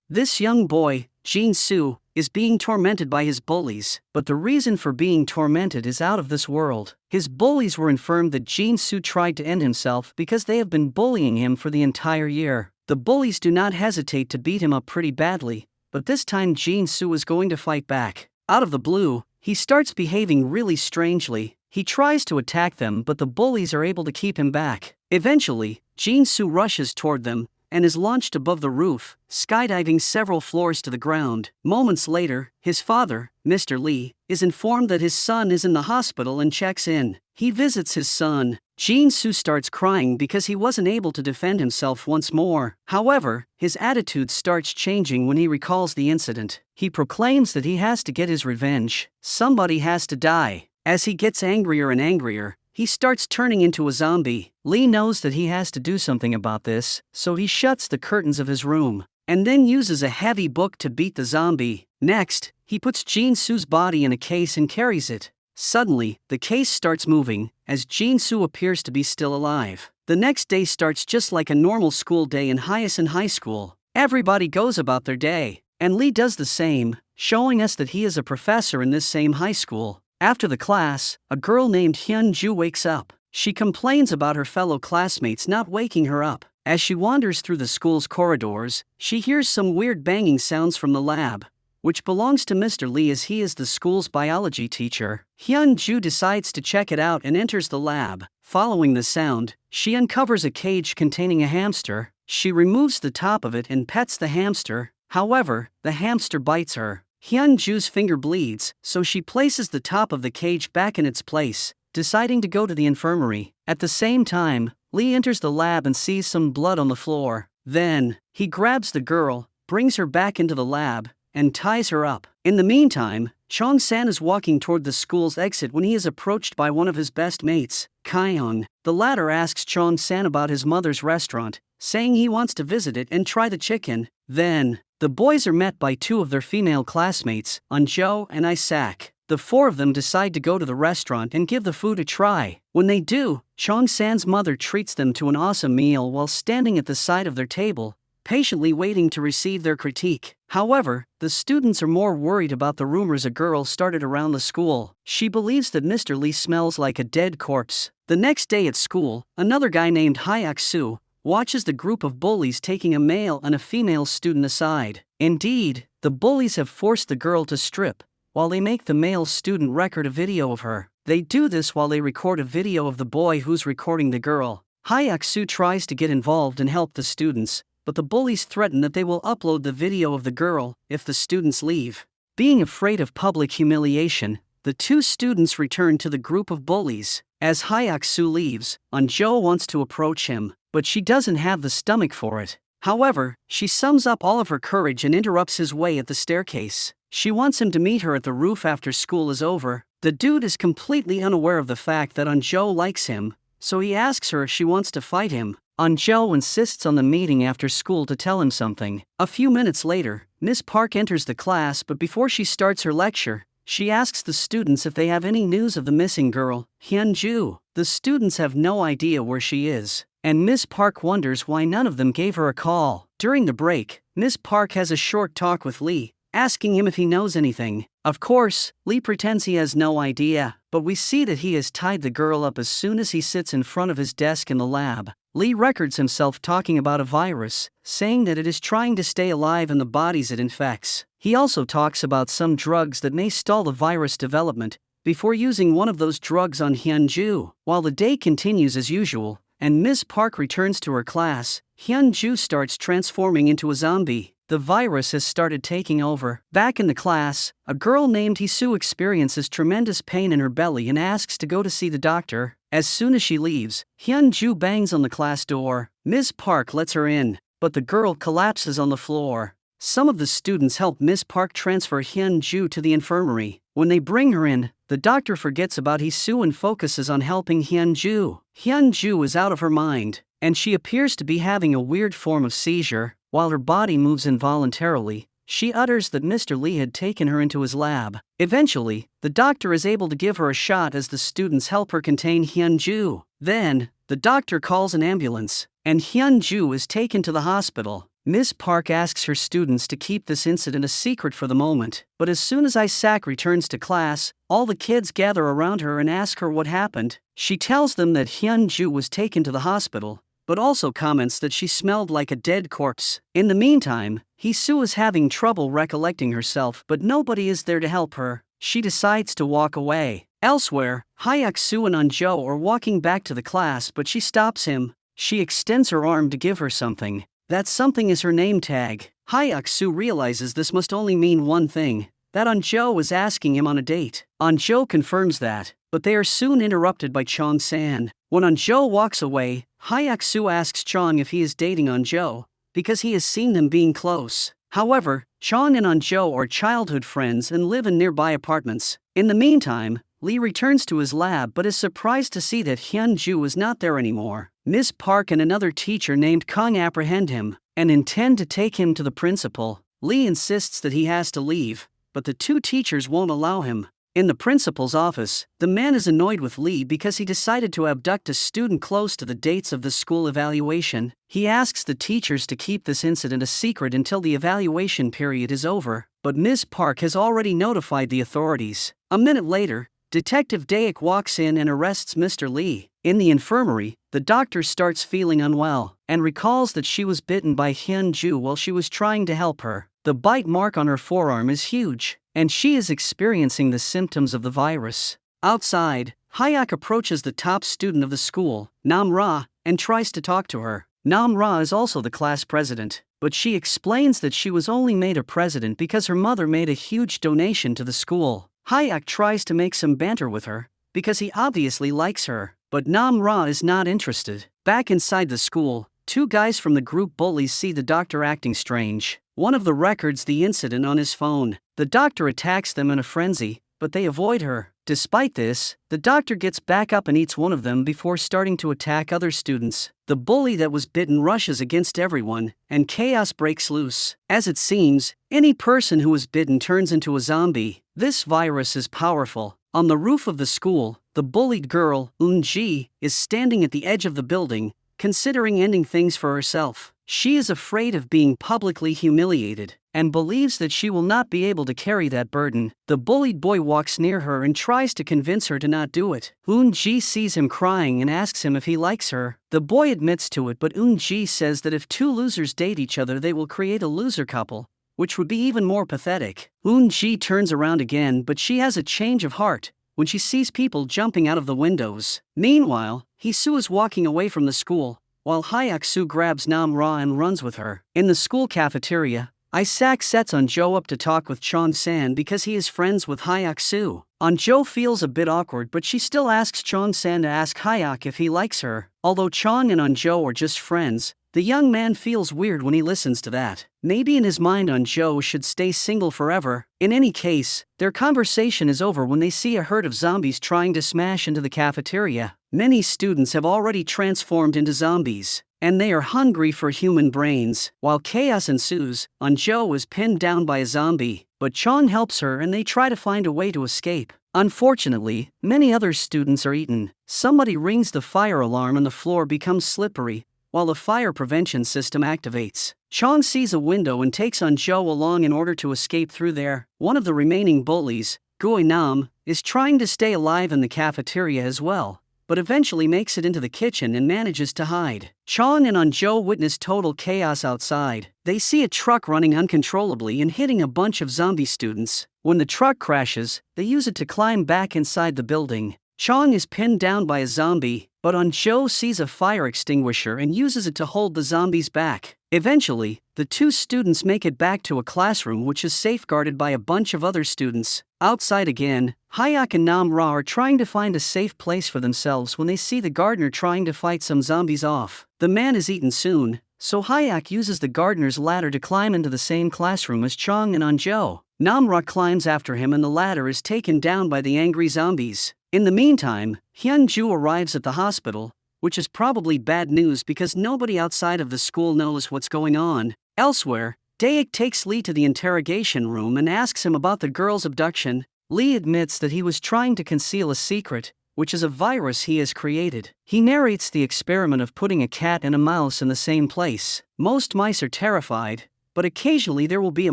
This young boy, Jin-soo, is being tormented by his bullies, but the reason for being tormented is out of this world. His bullies were informed that Jin-soo tried to end himself because they have been bullying him for the entire year. The bullies do not hesitate to beat him up pretty badly, but this time Jin-soo is going to fight back. Out of the blue, he starts behaving really strangely. He tries to attack them, but the bullies are able to keep him back. Eventually, Jin-soo rushes toward them and is launched above the roof, skydiving several floors to the ground. Moments later, his father, Mr. Lee, is informed that his son is in the hospital and checks in. He visits his son. Jin-soo starts crying because he wasn't able to defend himself once more. However, his attitude starts changing when he recalls the incident. He proclaims that he has to get his revenge. Somebody has to die. As he gets angrier and angrier, he starts turning into a zombie. Lee knows that he has to do something about this, so he shuts the curtains of his room, and then uses a heavy book to beat the zombie. Next, he puts Jin-soo's body in a case and carries it. Suddenly, the case starts moving, as Jin-soo appears to be still alive. The next day starts just like a normal school day in Hyasun High School. Everybody goes about their day, and Lee does the same, showing us that he is a professor in this same high school. After the class, a girl named Hyun-ju wakes up. She complains about her fellow classmates not waking her up. As she wanders through the school's corridors, she hears some weird banging sounds from the lab, which belongs to Mr. Lee as he is the school's biology teacher. Hyun-ju decides to check it out and enters the lab. Following the sound, she uncovers a cage containing a hamster. She removes the top of it and pets the hamster. However, the hamster bites her. Hyun-ju's finger bleeds, so she places the top of the cage back in its place, deciding to go to the infirmary. At the same time, Lee enters the lab and sees some blood on the floor. Then, he grabs the girl, brings her back into the lab, and ties her up. In the meantime, Chong-san is walking toward the school's exit when he is approached by one of his best mates, Kyung. The latter asks Chong-san about his mother's restaurant, saying he wants to visit it and try the chicken. Then, the boys are met by two of their female classmates, Unjo and Isaac. The four of them decide to go to the restaurant and give the food a try. When they do, Chong-san's mother treats them to an awesome meal while standing at the side of their table, patiently waiting to receive their critique. However, the students are more worried about the rumors a girl started around the school. She believes that Mr. Lee smells like a dead corpse. The next day at school, another guy named Hyuk-soo watches the group of bullies taking a male and a female student aside. Indeed, the bullies have forced the girl to strip, while they make the male student record a video of her. They do this while they record a video of the boy who's recording the girl. Hyuk-soo tries to get involved and help the students, but the bullies threaten that they will upload the video of the girl if the students leave. Being afraid of public humiliation, the two students return to the group of bullies. As Hyuk-soo leaves, Unjo wants to approach him, but she doesn't have the stomach for it. However, she sums up all of her courage and interrupts his way at the staircase. She wants him to meet her at the roof after school is over. The dude is completely unaware of the fact that Unjo likes him, so he asks her if she wants to fight him. Unjo insists on the meeting after school to tell him something. A few minutes later, Miss Park enters the class, but before she starts her lecture, she asks the students if they have any news of the missing girl, Hyun-ju. The students have no idea where she is, and Miss Park wonders why none of them gave her a call. During the break, Miss Park has a short talk with Lee, asking him if he knows anything. Of course, Lee pretends he has no idea, but we see that he has tied the girl up as soon as he sits in front of his desk in the lab. Lee records himself talking about a virus, saying that it is trying to stay alive in the bodies it infects. He also talks about some drugs that may stall the virus development, before using one of those drugs on Hyun-ju. While the day continues as usual, and Miss Park returns to her class, Hyun-ju starts transforming into a zombie. The virus has started taking over. Back in the class, a girl named Hisu experiences tremendous pain in her belly and asks to go to see the doctor. As soon as she leaves, Hyun-ju bangs on the class door. Miss Park lets her in, but the girl collapses on the floor. Some of the students help Miss Park transfer Hyun-ju to the infirmary. When they bring her in, the doctor forgets about Hisu and focuses on helping Hyun-ju. Hyun-ju is out of her mind, and she appears to be having a weird form of seizure. While her body moves involuntarily, she utters that Mr. Lee had taken her into his lab. Eventually, the doctor is able to give her a shot as the students help her contain Hyun-ju. Then, the doctor calls an ambulance, and Hyun-ju is taken to the hospital. Miss Park asks her students to keep this incident a secret for the moment, but as soon as Isaac returns to class, all the kids gather around her and ask her what happened. She tells them that Hyun-ju was taken to the hospital, but also comments that she smelled like a dead corpse. In the meantime, Hee-soo is having trouble recollecting herself, but nobody is there to help her. She decides to walk away. Elsewhere, Hyuk-soo and Eun-jo are walking back to the class, but she stops him. She extends her arm to give her something. That something is her name tag. Hyuk-soo realizes this must only mean one thing, that Eun-jo is asking him on a date. Eun-jo confirms that, but they are soon interrupted by Chong-san. When Eun-jo walks away, Hyuk-soo asks Chong if he is dating Eun-jo, because he has seen them being close. However, Chong and Eun-jo are childhood friends and live in nearby apartments. In the meantime, Lee returns to his lab but is surprised to see that Hyun-ju is not there anymore. Miss Park and another teacher named Kang apprehend him and intend to take him to the principal. Lee insists that he has to leave, but the two teachers won't allow him. In the principal's office, the man is annoyed with Lee because he decided to abduct a student close to the dates of the school evaluation. He asks the teachers to keep this incident a secret until the evaluation period is over, but Miss Park has already notified the authorities. A minute later, Detective Daek walks in and arrests Mr. Lee. In the infirmary, the doctor starts feeling unwell and recalls that she was bitten by Hyun-ju while she was trying to help her. The bite mark on her forearm is huge, and she is experiencing the symptoms of the virus. Outside, Hyuk approaches the top student of the school, Nam-ra, and tries to talk to her. Nam-ra is also the class president, but she explains that she was only made a president because her mother made a huge donation to the school. Hyuk tries to make some banter with her, because he obviously likes her, but Nam-ra is not interested. Back inside the school, two guys from the group bullies see the doctor acting strange. One of them records the incident on his phone. The doctor attacks them in a frenzy, but they avoid her. Despite this, the doctor gets back up and eats one of them before starting to attack other students. The bully that was bitten rushes against everyone, and chaos breaks loose. As it seems, any person who is bitten turns into a zombie. This virus is powerful. On the roof of the school, the bullied girl, Eun-ji, is standing at the edge of the building, considering ending things for herself. She is afraid of being publicly humiliated and believes that she will not be able to carry that burden. The bullied boy walks near her and tries to convince her to not do it. Eun-ji sees him crying and asks him if he likes her. The boy admits to it, but Eun-ji says that if two losers date each other, they will create a loser couple, which would be even more pathetic. Eun-ji turns around again, but she has a change of heart when she sees people jumping out of the windows. Meanwhile, Hee-soo is walking away from the school, while Hyuk-soo grabs Nam-ra and runs with her. In the school cafeteria, Isaac sets Eun-jo up to talk with Chong-san because he is friends with Hyuk-soo. Eun-jo feels a bit awkward, but she still asks Chong-san to ask Hyuk if he likes her. Although Chong and Eun-jo are just friends, the young man feels weird when he listens to that. Maybe in his mind Eun-jo should stay single forever. In any case, their conversation is over when they see a herd of zombies trying to smash into the cafeteria. Many students have already transformed into zombies, and they are hungry for human brains. While chaos ensues, Eun-jo is pinned down by a zombie, but Chong helps her and they try to find a way to escape. Unfortunately, many other students are eaten. Somebody rings the fire alarm and the floor becomes slippery, while the fire prevention system activates. Chong sees a window and takes Eun-jo along in order to escape through there. One of the remaining bullies, Gui-nam, is trying to stay alive in the cafeteria as well, but eventually makes it into the kitchen and manages to hide. Chong and Eun-jo witness total chaos outside. They see a truck running uncontrollably and hitting a bunch of zombie students. When the truck crashes, they use it to climb back inside the building. Chong is pinned down by a zombie, but Eun-jo sees a fire extinguisher and uses it to hold the zombies back. Eventually, the two students make it back to a classroom which is safeguarded by a bunch of other students. Outside again, Hyuk and Nam-ra are trying to find a safe place for themselves when they see the gardener trying to fight some zombies off. The man is eaten soon, so Hyuk uses the gardener's ladder to climb into the same classroom as Chong and Eun-jo. Nam-ra climbs after him and the ladder is taken down by the angry zombies. In the meantime, Hyun-ju arrives at the hospital, which is probably bad news because nobody outside of the school knows what's going on. Elsewhere, Daek takes Lee to the interrogation room and asks him about the girl's abduction. Lee admits that he was trying to conceal a secret, which is a virus he has created. He narrates the experiment of putting a cat and a mouse in the same place. Most mice are terrified, but occasionally there will be a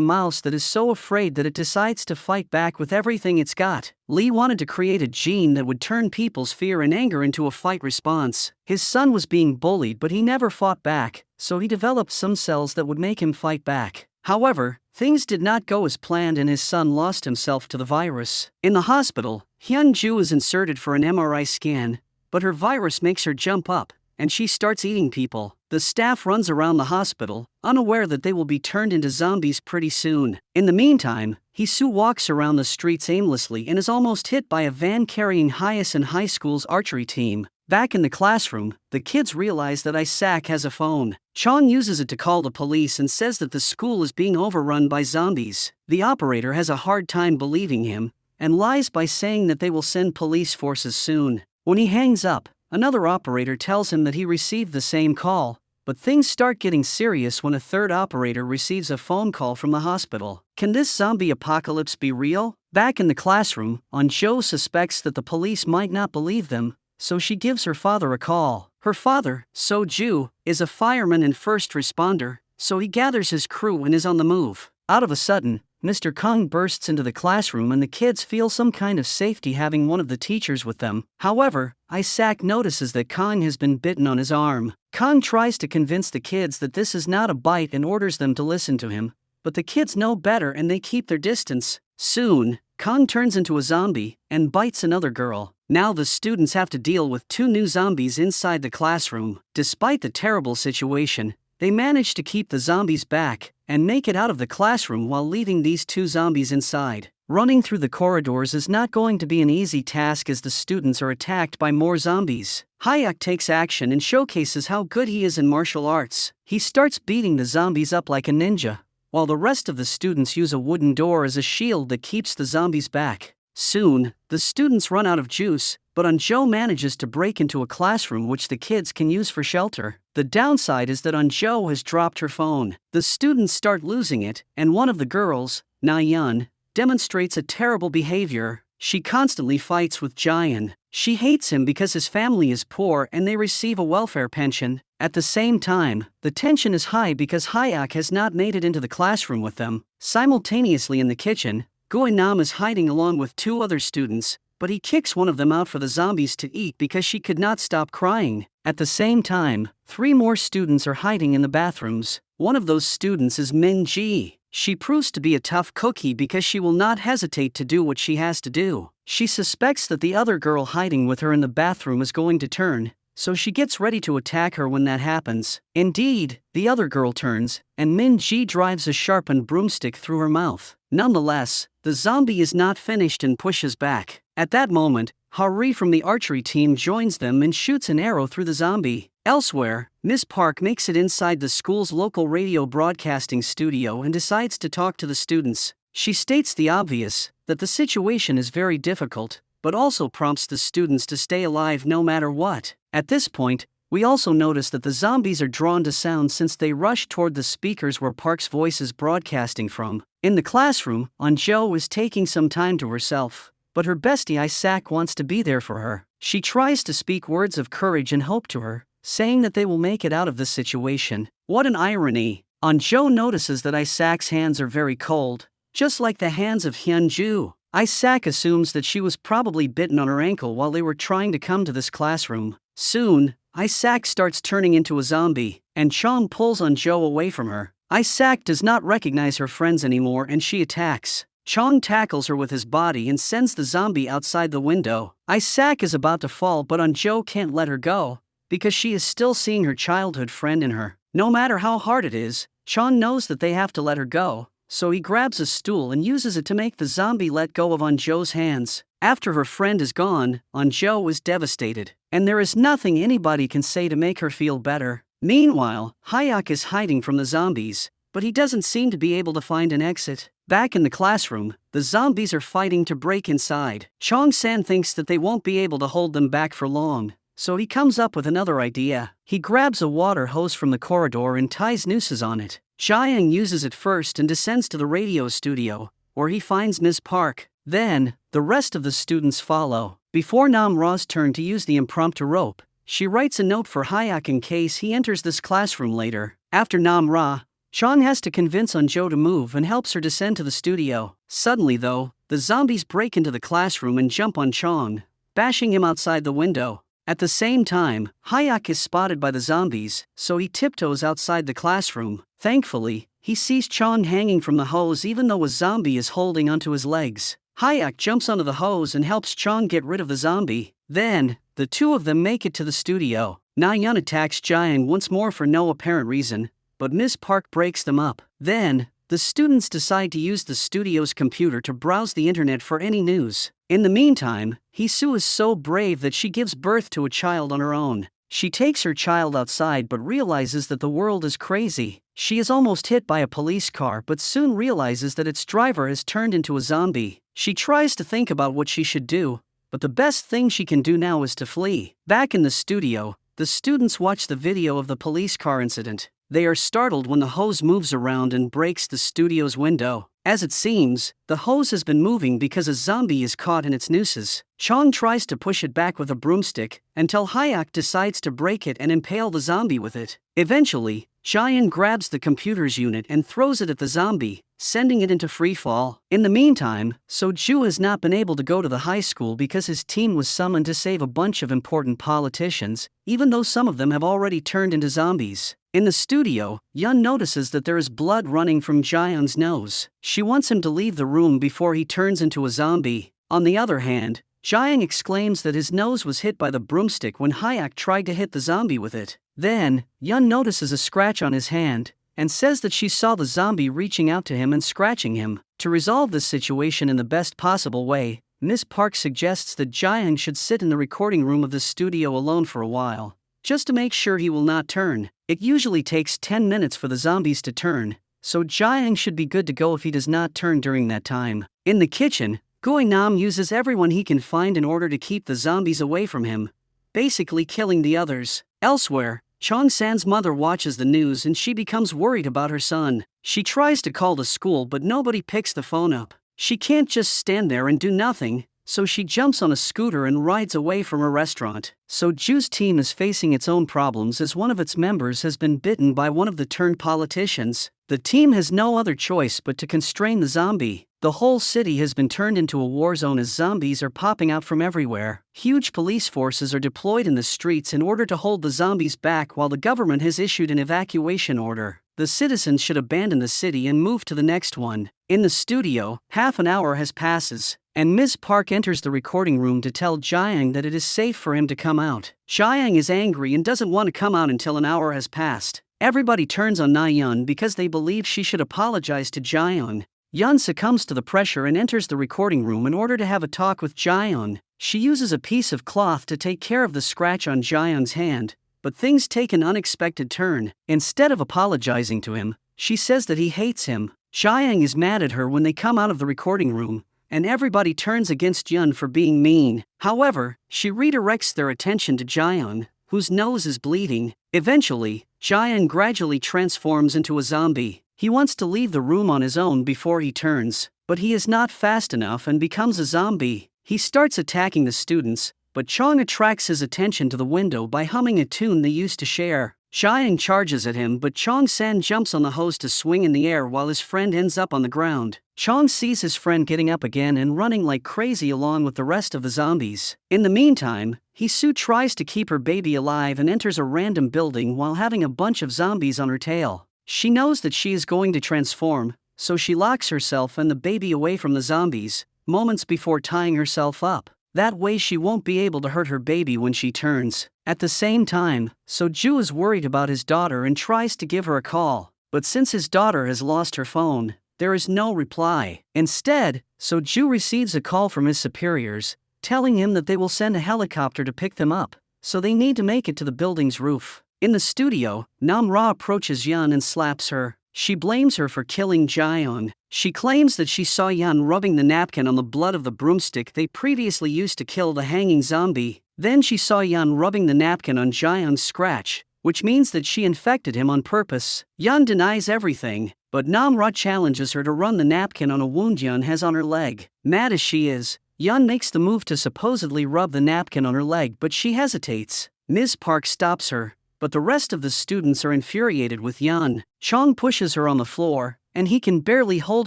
mouse that is so afraid that it decides to fight back with everything it's got. Lee wanted to create a gene that would turn people's fear and anger into a fight response. His son was being bullied, but he never fought back, so he developed some cells that would make him fight back. However, things did not go as planned and his son lost himself to the virus. In the hospital, Hyun-ju is inserted for an MRI scan, but her virus makes her jump up, and she starts eating people. The staff runs around the hospital, unaware that they will be turned into zombies pretty soon. In the meantime, Hee-soo walks around the streets aimlessly and is almost hit by a van carrying Hyasun High School's archery team. Back in the classroom, the kids realize that Isaac has a phone. Chong uses it to call the police and says that the school is being overrun by zombies. The operator has a hard time believing him, and lies by saying that they will send police forces soon. When he hangs up, another operator tells him that he received the same call, but things start getting serious when a third operator receives a phone call from the hospital. Can this zombie apocalypse be real? Back in the classroom, An-jo suspects that the police might not believe them, so she gives her father a call. Her father, So-ju, is a fireman and first responder, so he gathers his crew and is on the move. Out of a sudden, Mr. Kong bursts into the classroom and the kids feel some kind of safety having one of the teachers with them. However, Isaac notices that Kong has been bitten on his arm. Kong tries to convince the kids that this is not a bite and orders them to listen to him, but the kids know better and they keep their distance. Soon, Kong turns into a zombie and bites another girl. Now the students have to deal with 2 new zombies inside the classroom. Despite the terrible situation, they manage to keep the zombies back and make it out of the classroom while leaving these 2 zombies inside. Running through the corridors is not going to be an easy task as the students are attacked by more zombies. Hyuk takes action and showcases how good he is in martial arts. He starts beating the zombies up like a ninja, while the rest of the students use a wooden door as a shield that keeps the zombies back. Soon, the students run out of juice, but An-jo manages to break into a classroom which the kids can use for shelter. The downside is that An-jo has dropped her phone. The students start losing it, and one of the girls, Na-yeon, demonstrates a terrible behavior. She constantly fights with Jaehyun. She hates him because his family is poor and they receive a welfare pension. At the same time, the tension is high because Hyuk has not made it into the classroom with them. Simultaneously in the kitchen, Go-nam is hiding along with 2 other students, but he kicks one of them out for the zombies to eat because she could not stop crying. At the same time, 3 more students are hiding in the bathrooms. One of those students is Min-ji. She proves to be a tough cookie because she will not hesitate to do what she has to do. She suspects that the other girl hiding with her in the bathroom is going to turn, so she gets ready to attack her when that happens. Indeed, the other girl turns, and Min-ji drives a sharpened broomstick through her mouth. Nonetheless, the zombie is not finished and pushes back. At that moment, Hari from the archery team joins them and shoots an arrow through the zombie. Elsewhere, Miss Park makes it inside the school's local radio broadcasting studio and decides to talk to the students. She states the obvious, that the situation is very difficult, but also prompts the students to stay alive no matter what. At this point, we also notice that the zombies are drawn to sound since they rush toward the speakers where Park's voice is broadcasting from. In the classroom, An-jo is taking some time to herself, but her bestie Isaac wants to be there for her. She tries to speak words of courage and hope to her, saying that they will make it out of this situation. What an irony! An-jo notices that Isaac's hands are very cold, just like the hands of Hyun-ju. Isaac assumes that she was probably bitten on her ankle while they were trying to come to this classroom. Soon, Isaac starts turning into a zombie, and Chong pulls An-jo away from her. Isaac does not recognize her friends anymore and she attacks. Chong tackles her with his body and sends the zombie outside the window. Isaac is about to fall, but An-jo can't let her go, because she is still seeing her childhood friend in her. No matter how hard it is, Chong knows that they have to let her go, so he grabs a stool and uses it to make the zombie let go of An-jo's hands. After her friend is gone, An-jo is devastated, and there is nothing anybody can say to make her feel better. Meanwhile, Hyuk is hiding from the zombies, but he doesn't seem to be able to find an exit. Back in the classroom, the zombies are fighting to break inside. Chong-san thinks that they won't be able to hold them back for long, so he comes up with another idea. He grabs a water hose from the corridor and ties nooses on it. Jaehyun uses it first and descends to the radio studio, where he finds Miss Park. Then, the rest of the students follow. Before Nam Ra's turn to use the impromptu rope, she writes a note for Hyak in case he enters this classroom later. After Nam Ra, Chong has to convince Eunjo to move and helps her descend to the studio. Suddenly though, the zombies break into the classroom and jump on Chong, bashing him outside the window. At the same time, Hyak is spotted by the zombies, so he tiptoes outside the classroom. Thankfully, he sees Chong hanging from the hose even though a zombie is holding onto his legs. Hyak jumps onto the hose and helps Chong get rid of the zombie. Then, the two of them make it to the studio. Na-yeon attacks Jaeyoung once more for no apparent reason, but Ms. Park breaks them up. Then, the students decide to use the studio's computer to browse the internet for any news. In the meantime, Hee-soo is so brave that she gives birth to a child on her own. She takes her child outside but realizes that the world is crazy. She is almost hit by a police car but soon realizes that its driver has turned into a zombie. She tries to think about what she should do, but the best thing she can do now is to flee. Back in the studio, the students watch the video of the police car incident. They are startled when the hose moves around and breaks the studio's window. As it seems, the hose has been moving because a zombie is caught in its nooses. Chong tries to push it back with a broomstick until Hyak decides to break it and impale the zombie with it. Eventually, Jaeyoung grabs the computer's unit and throws it at the zombie, sending it into freefall. In the meantime, Soju has not been able to go to the high school because his team was summoned to save a bunch of important politicians, even though some of them have already turned into zombies. In the studio, Yeon notices that there is blood running from Jaeyoung's nose. She wants him to leave the room before he turns into a zombie. On the other hand, Jaeyoung exclaims that his nose was hit by the broomstick when Hyak tried to hit the zombie with it. Then, Yeon notices a scratch on his hand, and says that she saw the zombie reaching out to him and scratching him. To resolve this situation in the best possible way, Ms. Park suggests that Jaeyoung should sit in the recording room of the studio alone for a while, just to make sure he will not turn. It usually takes 10 minutes for the zombies to turn, so Jaeyoung should be good to go if he does not turn during that time. In the kitchen, Go-nam uses everyone he can find in order to keep the zombies away from him, basically killing the others. Elsewhere, Chong-san's mother watches the news and she becomes worried about her son. She tries to call the school but nobody picks the phone up. She can't just stand there and do nothing, so she jumps on a scooter and rides away from a restaurant. Soju's team is facing its own problems as one of its members has been bitten by one of the turned politicians. The team has no other choice but to constrain the zombie. The whole city has been turned into a war zone as zombies are popping out from everywhere. Huge police forces are deployed in the streets in order to hold the zombies back while the government has issued an evacuation order. The citizens should abandon the city and move to the next one. In the studio, half an hour has passes, and Ms. Park enters the recording room to tell Jaeyoung that it is safe for him to come out. Jaeyoung is angry and doesn't want to come out until an hour has passed. Everybody turns on Na-yeon because they believe she should apologize to Jaeyoung. Yeon succumbs to the pressure and enters the recording room in order to have a talk with Jaeyoung. She uses a piece of cloth to take care of the scratch on Jaeyoung's hand, but things take an unexpected turn. Instead of apologizing to him, she says that he hates him. Jaeyoung is mad at her when they come out of the recording room, and everybody turns against Yeon for being mean. However, she redirects their attention to Jaeyoung, whose nose is bleeding. Eventually, Jaeyoung gradually transforms into a zombie. He wants to leave the room on his own before he turns, but he is not fast enough and becomes a zombie. He starts attacking the students, but Chong attracts his attention to the window by humming a tune they used to share. Jaeyoung charges at him but Chong-san jumps on the hose to swing in the air while his friend ends up on the ground. Chong sees his friend getting up again and running like crazy along with the rest of the zombies. In the meantime, Hee-soo tries to keep her baby alive and enters a random building while having a bunch of zombies on her tail. She knows that she is going to transform, so she locks herself and the baby away from the zombies, moments before tying herself up. That way she won't be able to hurt her baby when she turns. At the same time, Soju is worried about his daughter and tries to give her a call, but since his daughter has lost her phone, there is no reply. Instead, Soju receives a call from his superiors, telling him that they will send a helicopter to pick them up, so they need to make it to the building's roof. In the studio, Nam Ra approaches Yeon and slaps her. She blames her for killing Jaeyoung. She claims that she saw Yeon rubbing the napkin on the blood of the broomstick they previously used to kill the hanging zombie. Then she saw Yeon rubbing the napkin on Jaeyoung's scratch, which means that she infected him on purpose. Yeon denies everything, but Nam Ra challenges her to run the napkin on a wound Yeon has on her leg. Mad as she is, Yeon makes the move to supposedly rub the napkin on her leg, but she hesitates. Ms. Park stops her, but the rest of the students are infuriated with Yeon. Chong pushes her on the floor, and he can barely hold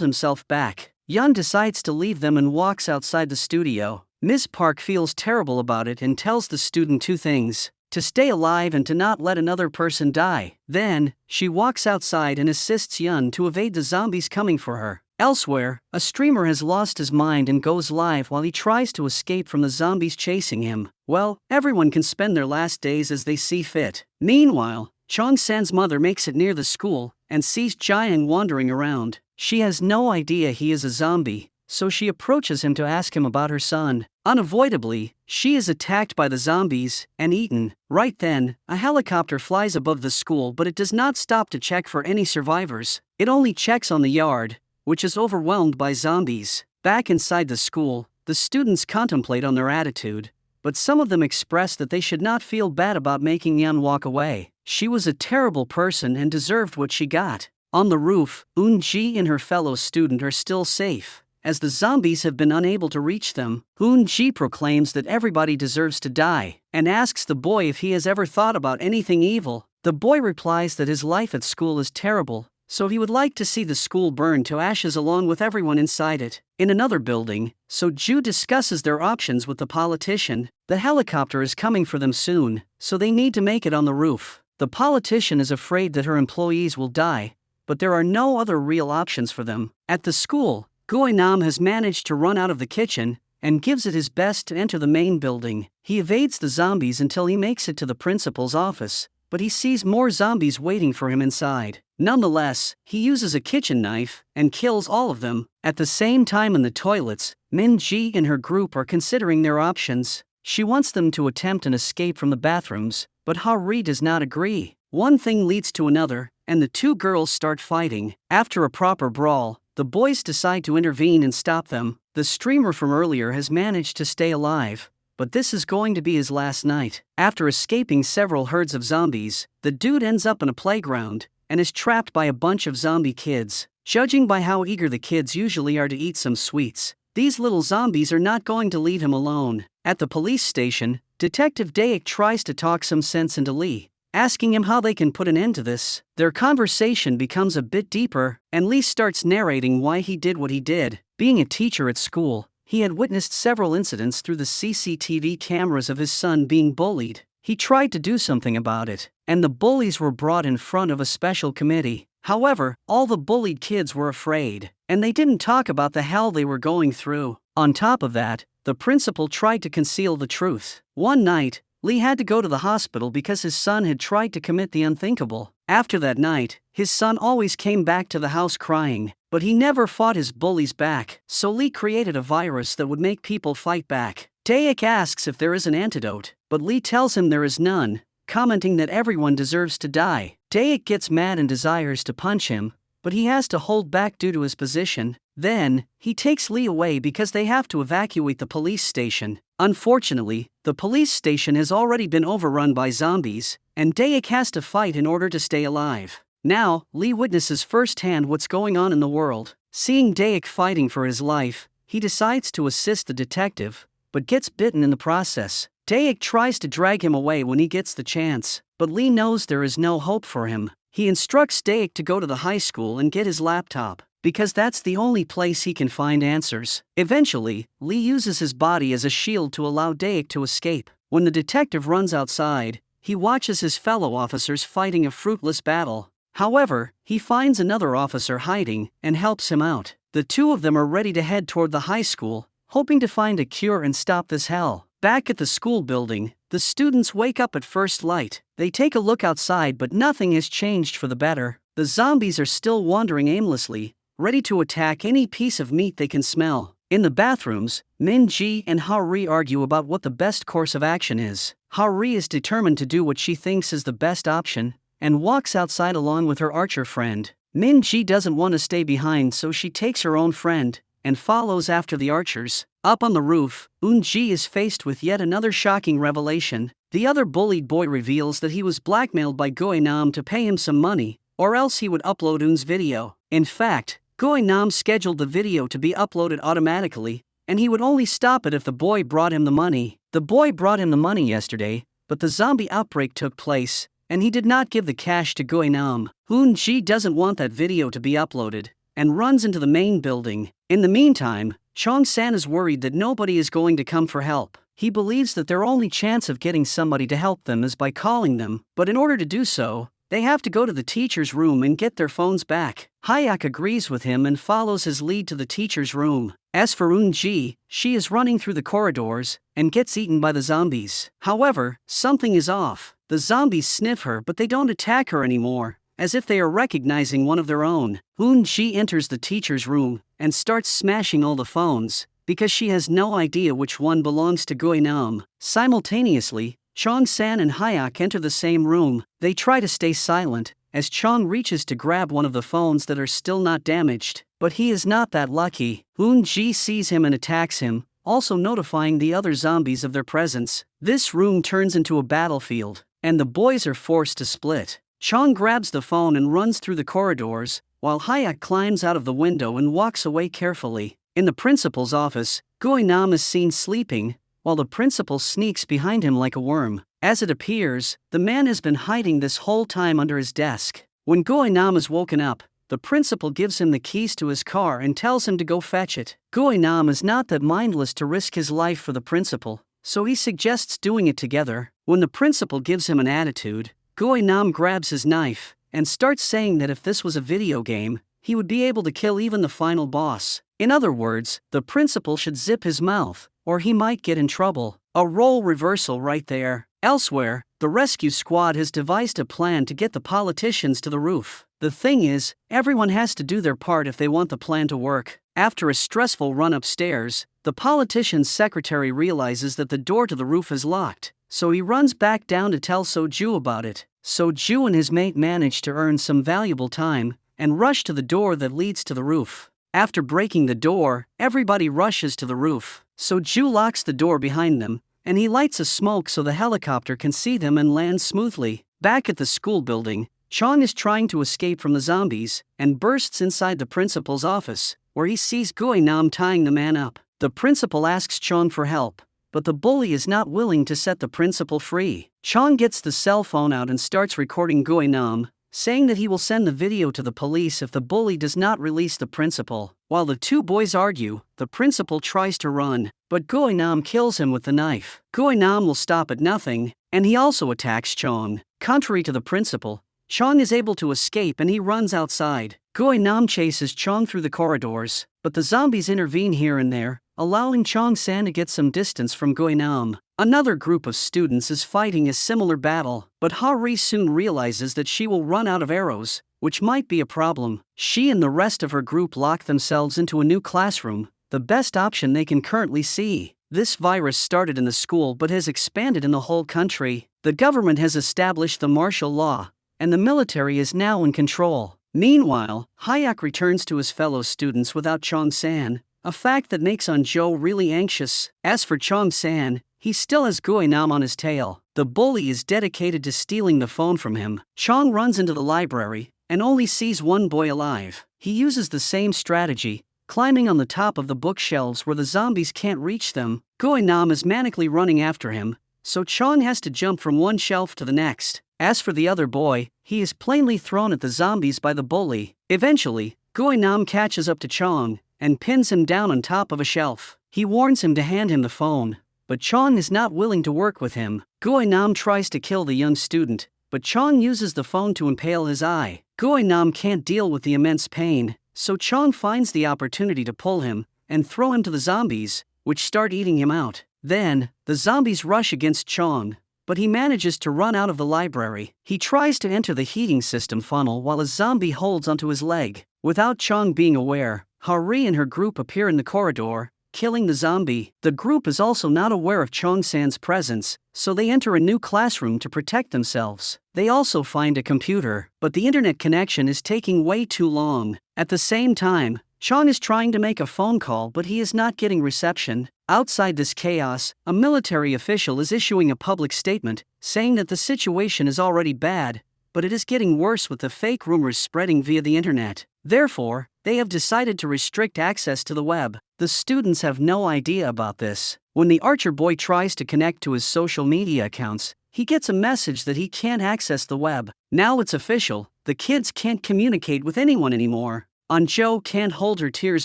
himself back. Yeon decides to leave them and walks outside the studio. Ms. Park feels terrible about it and tells the student two things: to stay alive and to not let another person die. Then, she walks outside and assists Yeon to evade the zombies coming for her. Elsewhere, a streamer has lost his mind and goes live while he tries to escape from the zombies chasing him. Well, everyone can spend their last days as they see fit. Meanwhile, Chong-san's mother makes it near the school and sees Jae-young wandering around. She has no idea he is a zombie, so she approaches him to ask him about her son. Unavoidably, she is attacked by the zombies and eaten. Right then, a helicopter flies above the school, but it does not stop to check for any survivors. It only checks on the yard, which is overwhelmed by zombies. Back inside the school, the students contemplate on their attitude, but some of them express that they should not feel bad about making Yeon walk away. She was a terrible person and deserved what she got. On the roof, Eun-ji and her fellow student are still safe, as the zombies have been unable to reach them. Eun-ji proclaims that everybody deserves to die, and asks the boy if he has ever thought about anything evil. The boy replies that his life at school is terrible, so he would like to see the school burn to ashes along with everyone inside it. In another building, So-ju discusses their options with the politician. The helicopter is coming for them soon, so they need to make it on the roof. The politician is afraid that her employees will die, but there are no other real options for them. At the school, Go-nam has managed to run out of the kitchen and gives it his best to enter the main building. He evades the zombies until he makes it to the principal's office, but he sees more zombies waiting for him inside. Nonetheless, he uses a kitchen knife and kills all of them. At the same time, in the toilets, Min-ji and her group are considering their options. She wants them to attempt an escape from the bathrooms, but Ha-ri does not agree. One thing leads to another, and the two girls start fighting. After a proper brawl, the boys decide to intervene and stop them. The streamer from earlier has managed to stay alive, but this is going to be his last night. After escaping several herds of zombies, the dude ends up in a playground and is trapped by a bunch of zombie kids. Judging by how eager the kids usually are to eat some sweets, these little zombies are not going to leave him alone. At the police station, Detective Daek tries to talk some sense into Lee, asking him how they can put an end to this. Their conversation becomes a bit deeper, and Lee starts narrating why he did what he did. Being a teacher at school, he had witnessed several incidents through the CCTV cameras of his son being bullied. He tried to do something about it, and the bullies were brought in front of a special committee. However, all the bullied kids were afraid, and they didn't talk about the hell they were going through. On top of that, the principal tried to conceal the truth. One night, Lee had to go to the hospital because his son had tried to commit the unthinkable. After that night, his son always came back to the house crying, but he never fought his bullies back. So Lee created a virus that would make people fight back. Daek asks if there is an antidote, but Lee tells him there is none, commenting that everyone deserves to die. Daek gets mad and desires to punch him, but he has to hold back due to his position. Then, he takes Lee away because they have to evacuate the police station. Unfortunately, the police station has already been overrun by zombies, and Daek has to fight in order to stay alive. Now, Lee witnesses firsthand what's going on in the world. Seeing Daek fighting for his life, he decides to assist the detective, but gets bitten in the process. Daek tries to drag him away when he gets the chance, but Lee knows there is no hope for him. He instructs Daek to go to the high school and get his laptop, because that's the only place he can find answers. Eventually, Lee uses his body as a shield to allow Daek to escape. When the detective runs outside, he watches his fellow officers fighting a fruitless battle. However, he finds another officer hiding and helps him out. The two of them are ready to head toward the high school, hoping to find a cure and stop this hell. Back at the school building, the students wake up at first light. They take a look outside, but nothing has changed for the better. The zombies are still wandering aimlessly, ready to attack any piece of meat they can smell. In the bathrooms, Min-ji and Ha-ri argue about what the best course of action is. Ha-ri is determined to do what she thinks is the best option, and walks outside along with her archer friend. Min-ji doesn't want to stay behind, so she takes her own friend and follows after the archers. Up on the roof, Eun-ji is faced with yet another shocking revelation. The other bullied boy reveals that he was blackmailed by Go-nam to pay him some money, or else he would upload Eun's video. In fact, Go-nam scheduled the video to be uploaded automatically, and he would only stop it if the boy brought him the money. The boy brought him the money yesterday, but the zombie outbreak took place, and he did not give the cash to Goi-nam. Hoon-ji doesn't want that video to be uploaded, and runs into the main building. In the meantime, Chong-san is worried that nobody is going to come for help. He believes that their only chance of getting somebody to help them is by calling them, but in order to do so, they have to go to the teacher's room and get their phones back. Hyak agrees with him and follows his lead to the teacher's room. As for Eun-ji, she is running through the corridors and gets eaten by the zombies. However, something is off. The zombies sniff her, but they don't attack her anymore, as if they are recognizing one of their own. Eun-ji enters the teacher's room and starts smashing all the phones, because she has no idea which one belongs to Goi-nam. Simultaneously, Chong-san and Hyak enter the same room. They try to stay silent, as Chong reaches to grab one of the phones that are still not damaged, but he is not that lucky. Eun-ji sees him and attacks him, also notifying the other zombies of their presence. This room turns into a battlefield, and the boys are forced to split. Chong grabs the phone and runs through the corridors, while Hyak climbs out of the window and walks away carefully. In the principal's office, Goi-nam is seen sleeping, while the principal sneaks behind him like a worm. As it appears, the man has been hiding this whole time under his desk. When Goi-nam is woken up, the principal gives him the keys to his car and tells him to go fetch it. Goi-nam is not that mindless to risk his life for the principal, so he suggests doing it together. When the principal gives him an attitude, Goi-nam grabs his knife and starts saying that if this was a video game, he would be able to kill even the final boss. In other words, the principal should zip his mouth, or he might get in trouble. A role reversal right there. Elsewhere, the rescue squad has devised a plan to get the politicians to the roof. The thing is, everyone has to do their part if they want the plan to work. After a stressful run upstairs, the politician's secretary realizes that the door to the roof is locked, so he runs back down to tell So-ju about it. So-ju and his mate manage to earn some valuable time and rush to the door that leads to the roof. After breaking the door, everybody rushes to the roof. So-ju locks the door behind them, and he lights a smoke so the helicopter can see them and land smoothly. Back at the school building, Chong is trying to escape from the zombies and bursts inside the principal's office, where he sees Goi-nam tying the man up. The principal asks Chong for help, but the bully is not willing to set the principal free. Chong gets the cell phone out and starts recording Goi-nam, saying that he will send the video to the police if the bully does not release the principal. While the two boys argue, the principal tries to run, but Goi-nam kills him with the knife. Goi-nam will stop at nothing, and he also attacks Chong. Contrary to the principal, Chong is able to escape and he runs outside. Goi-nam chases Chong through the corridors, but the zombies intervene here and there, allowing Chong-san to get some distance from Goi-nam. Another group of students is fighting a similar battle, but Ha-ri soon realizes that she will run out of arrows, which might be a problem. She and the rest of her group lock themselves into a new classroom, the best option they can currently see. This virus started in the school but has expanded in the whole country. The government has established the martial law, and the military is now in control. Meanwhile, Hyak returns to his fellow students without Chong-san, a fact that makes An-jo really anxious. As for Chong-san, he still has Goi-nam on his tail. The bully is dedicated to stealing the phone from him. Chong runs into the library and only sees one boy alive. He uses the same strategy, climbing on the top of the bookshelves where the zombies can't reach them. Goi-nam is manically running after him, so Chong has to jump from one shelf to the next. As for the other boy, he is plainly thrown at the zombies by the bully. Eventually, Goi-nam catches up to Chong and pins him down on top of a shelf. He warns him to hand him the phone, but Chong is not willing to work with him. Goi-nam tries to kill the young student, but Chong uses the phone to impale his eye. Goi-nam can't deal with the immense pain, so Chong finds the opportunity to pull him and throw him to the zombies, which start eating him out. Then, the zombies rush against Chong, but he manages to run out of the library. He tries to enter the heating system funnel while a zombie holds onto his leg. Without Chong being aware, Ha-ri and her group appear in the corridor, killing the zombie. The group is also not aware of Chong-san's presence, so they enter a new classroom to protect themselves. They also find a computer, but the internet connection is taking way too long. At the same time, Chong is trying to make a phone call but he is not getting reception. Outside this chaos, a military official is issuing a public statement, saying that the situation is already bad, but it is getting worse with the fake rumors spreading via the internet. Therefore, they have decided to restrict access to the web. The students have no idea about this. When the Archer boy tries to connect to his social media accounts, he gets a message that he can't access the web. Now it's official, the kids can't communicate with anyone anymore. Anjo can't hold her tears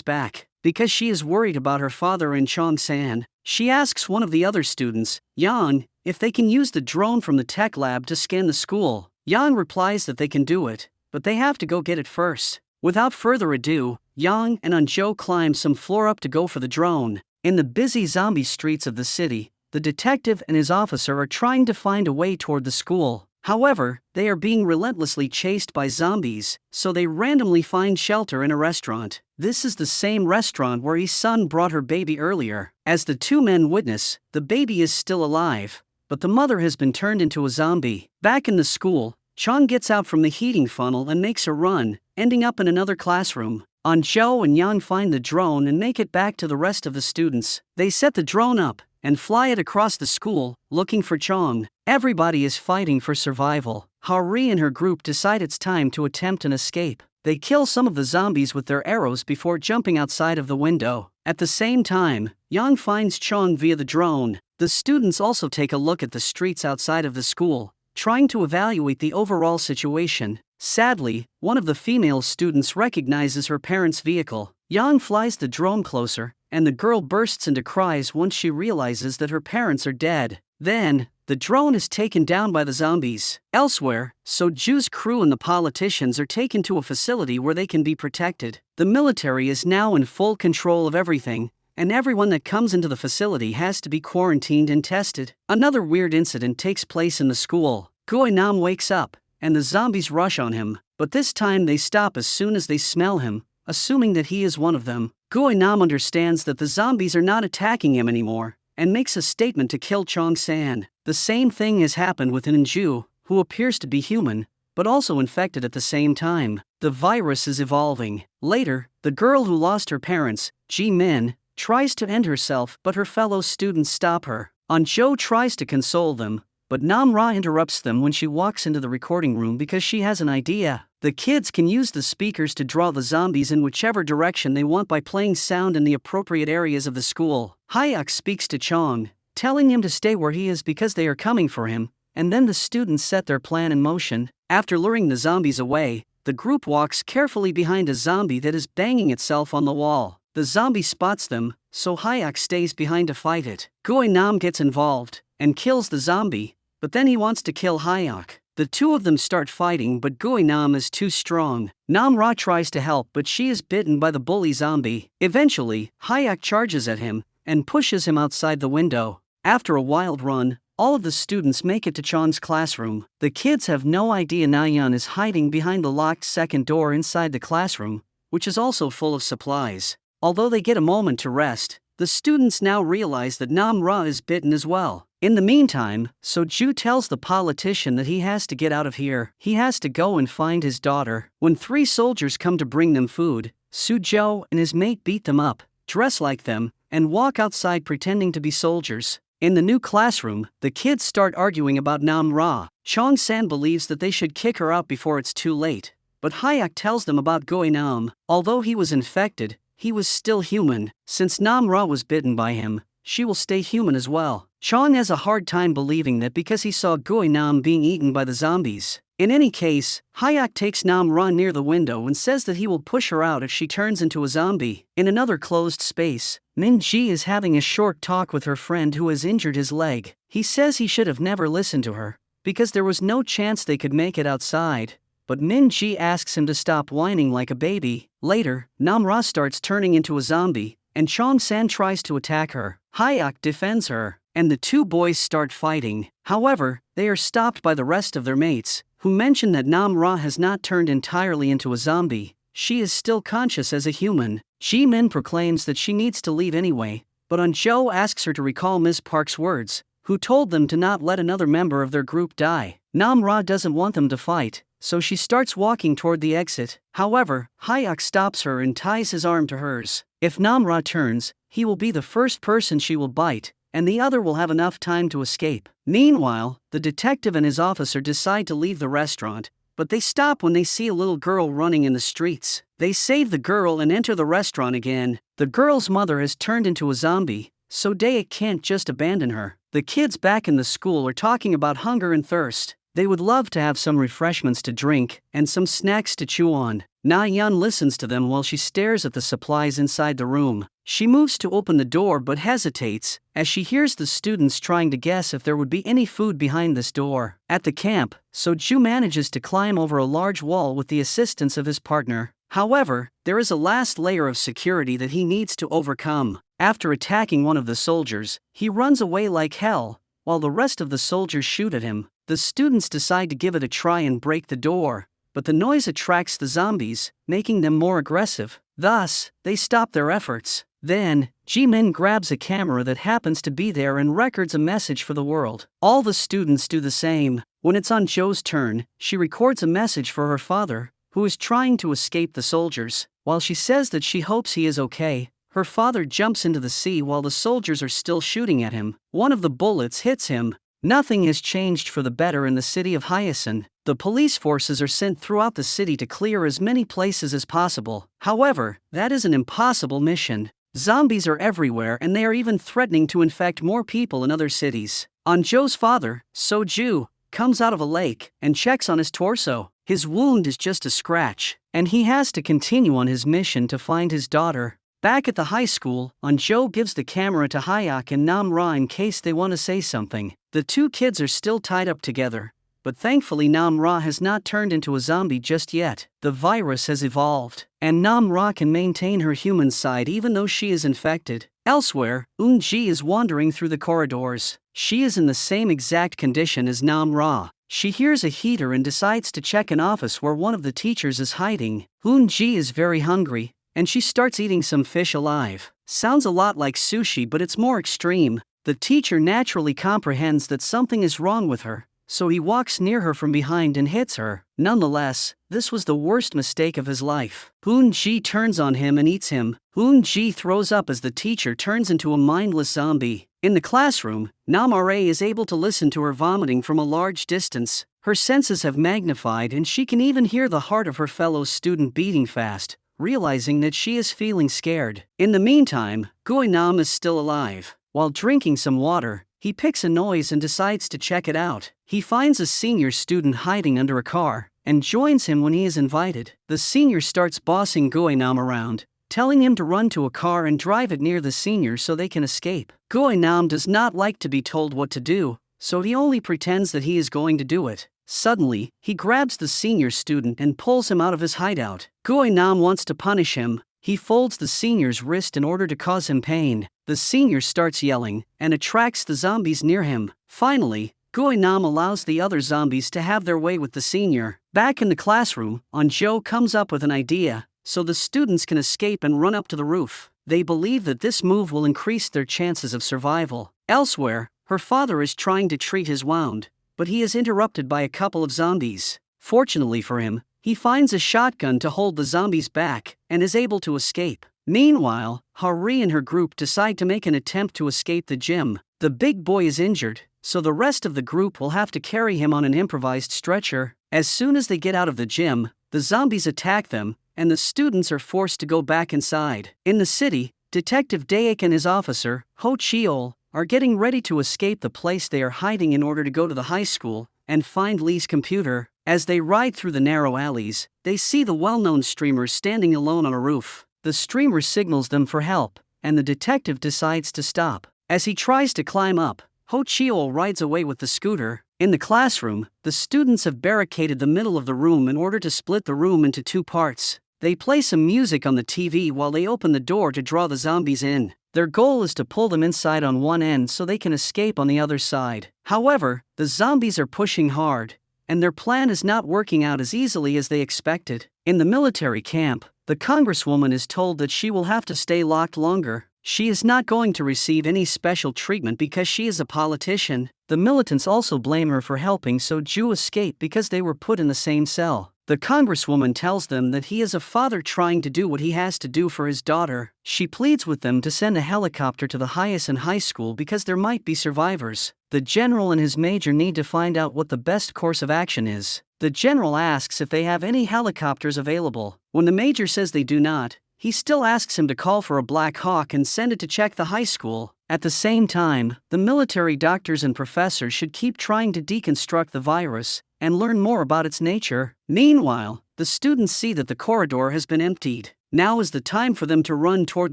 back. Because she is worried about her father and Chong-san, she asks one of the other students, Yang, if they can use the drone from the tech lab to scan the school. Yang replies that they can do it, but they have to go get it first. Without further ado, Yang and Anjo climb some floor up to go for the drone. In the busy zombie streets of the city, the detective and his officer are trying to find a way toward the school. However, they are being relentlessly chased by zombies, so they randomly find shelter in a restaurant. This is the same restaurant where his son brought her baby earlier. As the two men witness, the baby is still alive, but the mother has been turned into a zombie. Back in the school, Chong gets out from the heating funnel and makes a run, ending up in another classroom. Anjo and Yang find the drone and make it back to the rest of the students. They set the drone up and fly it across the school, looking for Chong. Everybody is fighting for survival. Haori and her group decide it's time to attempt an escape. They kill some of the zombies with their arrows before jumping outside of the window. At the same time, Yang finds Chong via the drone. The students also take a look at the streets outside of the school, trying to evaluate the overall situation. Sadly, one of the female students recognizes her parents' vehicle. Yang flies the drone closer, and the girl bursts into cries once she realizes that her parents are dead. Then, the drone is taken down by the zombies. Elsewhere, Soju's crew and the politicians are taken to a facility where they can be protected. The military is now in full control of everything, and everyone that comes into the facility has to be quarantined and tested. Another weird incident takes place in the school. Goi-nam wakes up, and the zombies rush on him, but this time they stop as soon as they smell him, assuming that he is one of them. Goi-nam understands that the zombies are not attacking him anymore, and makes a statement to kill Chong-san. The same thing has happened with Inju, who appears to be human, but also infected at the same time. The virus is evolving. Later, the girl who lost her parents, Ji-min, tries to end herself, but her fellow students stop her. Anjo tries to console them, but Nam-ra interrupts them when she walks into the recording room because she has an idea. The kids can use the speakers to draw the zombies in whichever direction they want by playing sound in the appropriate areas of the school. Hyuk speaks to Chong, telling him to stay where he is because they are coming for him, and then the students set their plan in motion. After luring the zombies away, the group walks carefully behind a zombie that is banging itself on the wall. The zombie spots them, so Hyuk stays behind to fight it. Goi-nam gets involved and kills the zombie, but then he wants to kill Hyuk. The two of them start fighting, but Goi-nam is too strong. Nam-ra tries to help, but she is bitten by the bully zombie. Eventually, Hyuk charges at him and pushes him outside the window. After a wild run, all of the students make it to Chong's classroom. The kids have no idea Nayeon is hiding behind the locked second door inside the classroom, which is also full of supplies. Although they get a moment to rest, the students now realize that Nam-ra is bitten as well. In the meantime, Soju tells the politician that he has to get out of here. He has to go and find his daughter. When 3 soldiers come to bring them food, Sujo and his mate beat them up, dress like them, and walk outside pretending to be soldiers. In the new classroom, the kids start arguing about Nam-ra. Chong-san believes that they should kick her out before it's too late, but Hyuk tells them about Goi-nam. Although he was infected, he was still human. Since Nam-ra was bitten by him, she will stay human as well. Chong has a hard time believing that because he saw Goi-nam being eaten by the zombies. In any case, Hyuk takes Nam-ra near the window and says that he will push her out if she turns into a zombie. In another closed space, Min-ji is having a short talk with her friend who has injured his leg. He says he should have never listened to her, because there was no chance they could make it outside. But Min-ji asks him to stop whining like a baby. Later, Nam-ra starts turning into a zombie, and Chong-san tries to attack her. Hyuk defends her, and the two boys start fighting. However, they are stopped by the rest of their mates, who mention that Nam-ra has not turned entirely into a zombie. She is still conscious as a human. Ji-min proclaims that she needs to leave anyway, but Anjo asks her to recall Ms. Park's words, who told them to not let another member of their group die. Nam-ra doesn't want them to fight, so she starts walking toward the exit. However, Hyuk stops her and ties his arm to hers. If Nam-ra turns, he will be the first person she will bite, and the other will have enough time to escape. Meanwhile, the detective and his officer decide to leave the restaurant, but they stop when they see a little girl running in the streets. They save the girl and enter the restaurant again. The girl's mother has turned into a zombie, so Dayak can't just abandon her. The kids back in the school are talking about hunger and thirst. They would love to have some refreshments to drink and some snacks to chew on. Na-yeon listens to them while she stares at the supplies inside the room. She moves to open the door but hesitates as she hears the students trying to guess if there would be any food behind this door. At the camp, So-ju manages to climb over a large wall with the assistance of his partner. However, there is a last layer of security that he needs to overcome. After attacking one of the soldiers, he runs away like hell, while the rest of the soldiers shoot at him. The students decide to give it a try and break the door, but the noise attracts the zombies, making them more aggressive. Thus, they stop their efforts. Then, Jimin grabs a camera that happens to be there and records a message for the world. All the students do the same. When it's on Jo's turn, she records a message for her father, who is trying to escape the soldiers. While she says that she hopes he is okay, her father jumps into the sea while the soldiers are still shooting at him. One of the bullets hits him. Nothing has changed for the better in the city of Hyasun. The police forces are sent throughout the city to clear as many places as possible. However, that is an impossible mission. Zombies are everywhere and they are even threatening to infect more people in other cities. Jo's father, So-ju, comes out of a lake and checks on his torso. His wound is just a scratch, and he has to continue on his mission to find his daughter. Back at the high school, Jo gives the camera to Hyuk and Nam-ra in case they want to say something. The two kids are still tied up together, but thankfully Nam-ra has not turned into a zombie just yet. The virus has evolved, and Nam-ra can maintain her human side even though she is infected. Elsewhere, Eun-ji is wandering through the corridors. She is in the same exact condition as Nam-ra. She hears a heater and decides to check an office where one of the teachers is hiding. Eun-ji is very hungry, and she starts eating some fish alive. Sounds a lot like sushi, but it's more extreme. The teacher naturally comprehends that something is wrong with her, so he walks near her from behind and hits her. Nonetheless, this was the worst mistake of his life. Eun-ji turns on him and eats him. Eun-ji throws up as the teacher turns into a mindless zombie. In the classroom, Nam-ra is able to listen to her vomiting from a large distance. Her senses have magnified and she can even hear the heart of her fellow student beating fast, realizing that she is feeling scared. In the meantime, Goi-nam is still alive. While drinking some water, he picks a noise and decides to check it out. He finds a senior student hiding under a car, and joins him when he is invited. The senior starts bossing Goi-nam around, telling him to run to a car and drive it near the senior so they can escape. Goi-nam does not like to be told what to do, so he only pretends that he is going to do it. Suddenly, he grabs the senior student and pulls him out of his hideout. Goi-nam wants to punish him. He folds the senior's wrist in order to cause him pain. The senior starts yelling and attracts the zombies near him. Finally, Goi-nam allows the other zombies to have their way with the senior. Back in the classroom, Jo comes up with an idea, so the students can escape and run up to the roof. They believe that this move will increase their chances of survival. Elsewhere, her father is trying to treat his wound, but he is interrupted by a couple of zombies. Fortunately for him, he finds a shotgun to hold the zombies back and is able to escape. Meanwhile, Hari and her group decide to make an attempt to escape the gym. The big boy is injured, so the rest of the group will have to carry him on an improvised stretcher. As soon as they get out of the gym, the zombies attack them, and the students are forced to go back inside. In the city, Detective Dayak and his officer, Ho Cheol, are getting ready to escape the place they are hiding in order to go to the high school and find Lee's computer. As they ride through the narrow alleys, they see the well-known streamer standing alone on a roof. The streamer signals them for help, and the detective decides to stop. As he tries to climb up, Ho Cheol rides away with the scooter. In the classroom, the students have barricaded the middle of the room in order to split the room into two parts. They play some music on the TV while they open the door to draw the zombies in. Their goal is to pull them inside on one end so they can escape on the other side. However, the zombies are pushing hard, and their plan is not working out as easily as they expected. In the military camp, the congresswoman is told that she will have to stay locked longer. She is not going to receive any special treatment because she is a politician. The militants also blame her for helping So-ju escape because they were put in the same cell. The congresswoman tells them that he is a father trying to do what he has to do for his daughter. She pleads with them to send a helicopter to the Hyasun High School because there might be survivors. the general and his major need to find out what the best course of action is. The general asks if they have any helicopters available. When the major says they do not, he still asks him to call for a Black Hawk and send it to check the high school. At the same time, the military doctors and professors should keep trying to deconstruct the virus and learn more about its nature. Meanwhile, the students see that the corridor has been emptied. Now is the time for them to run toward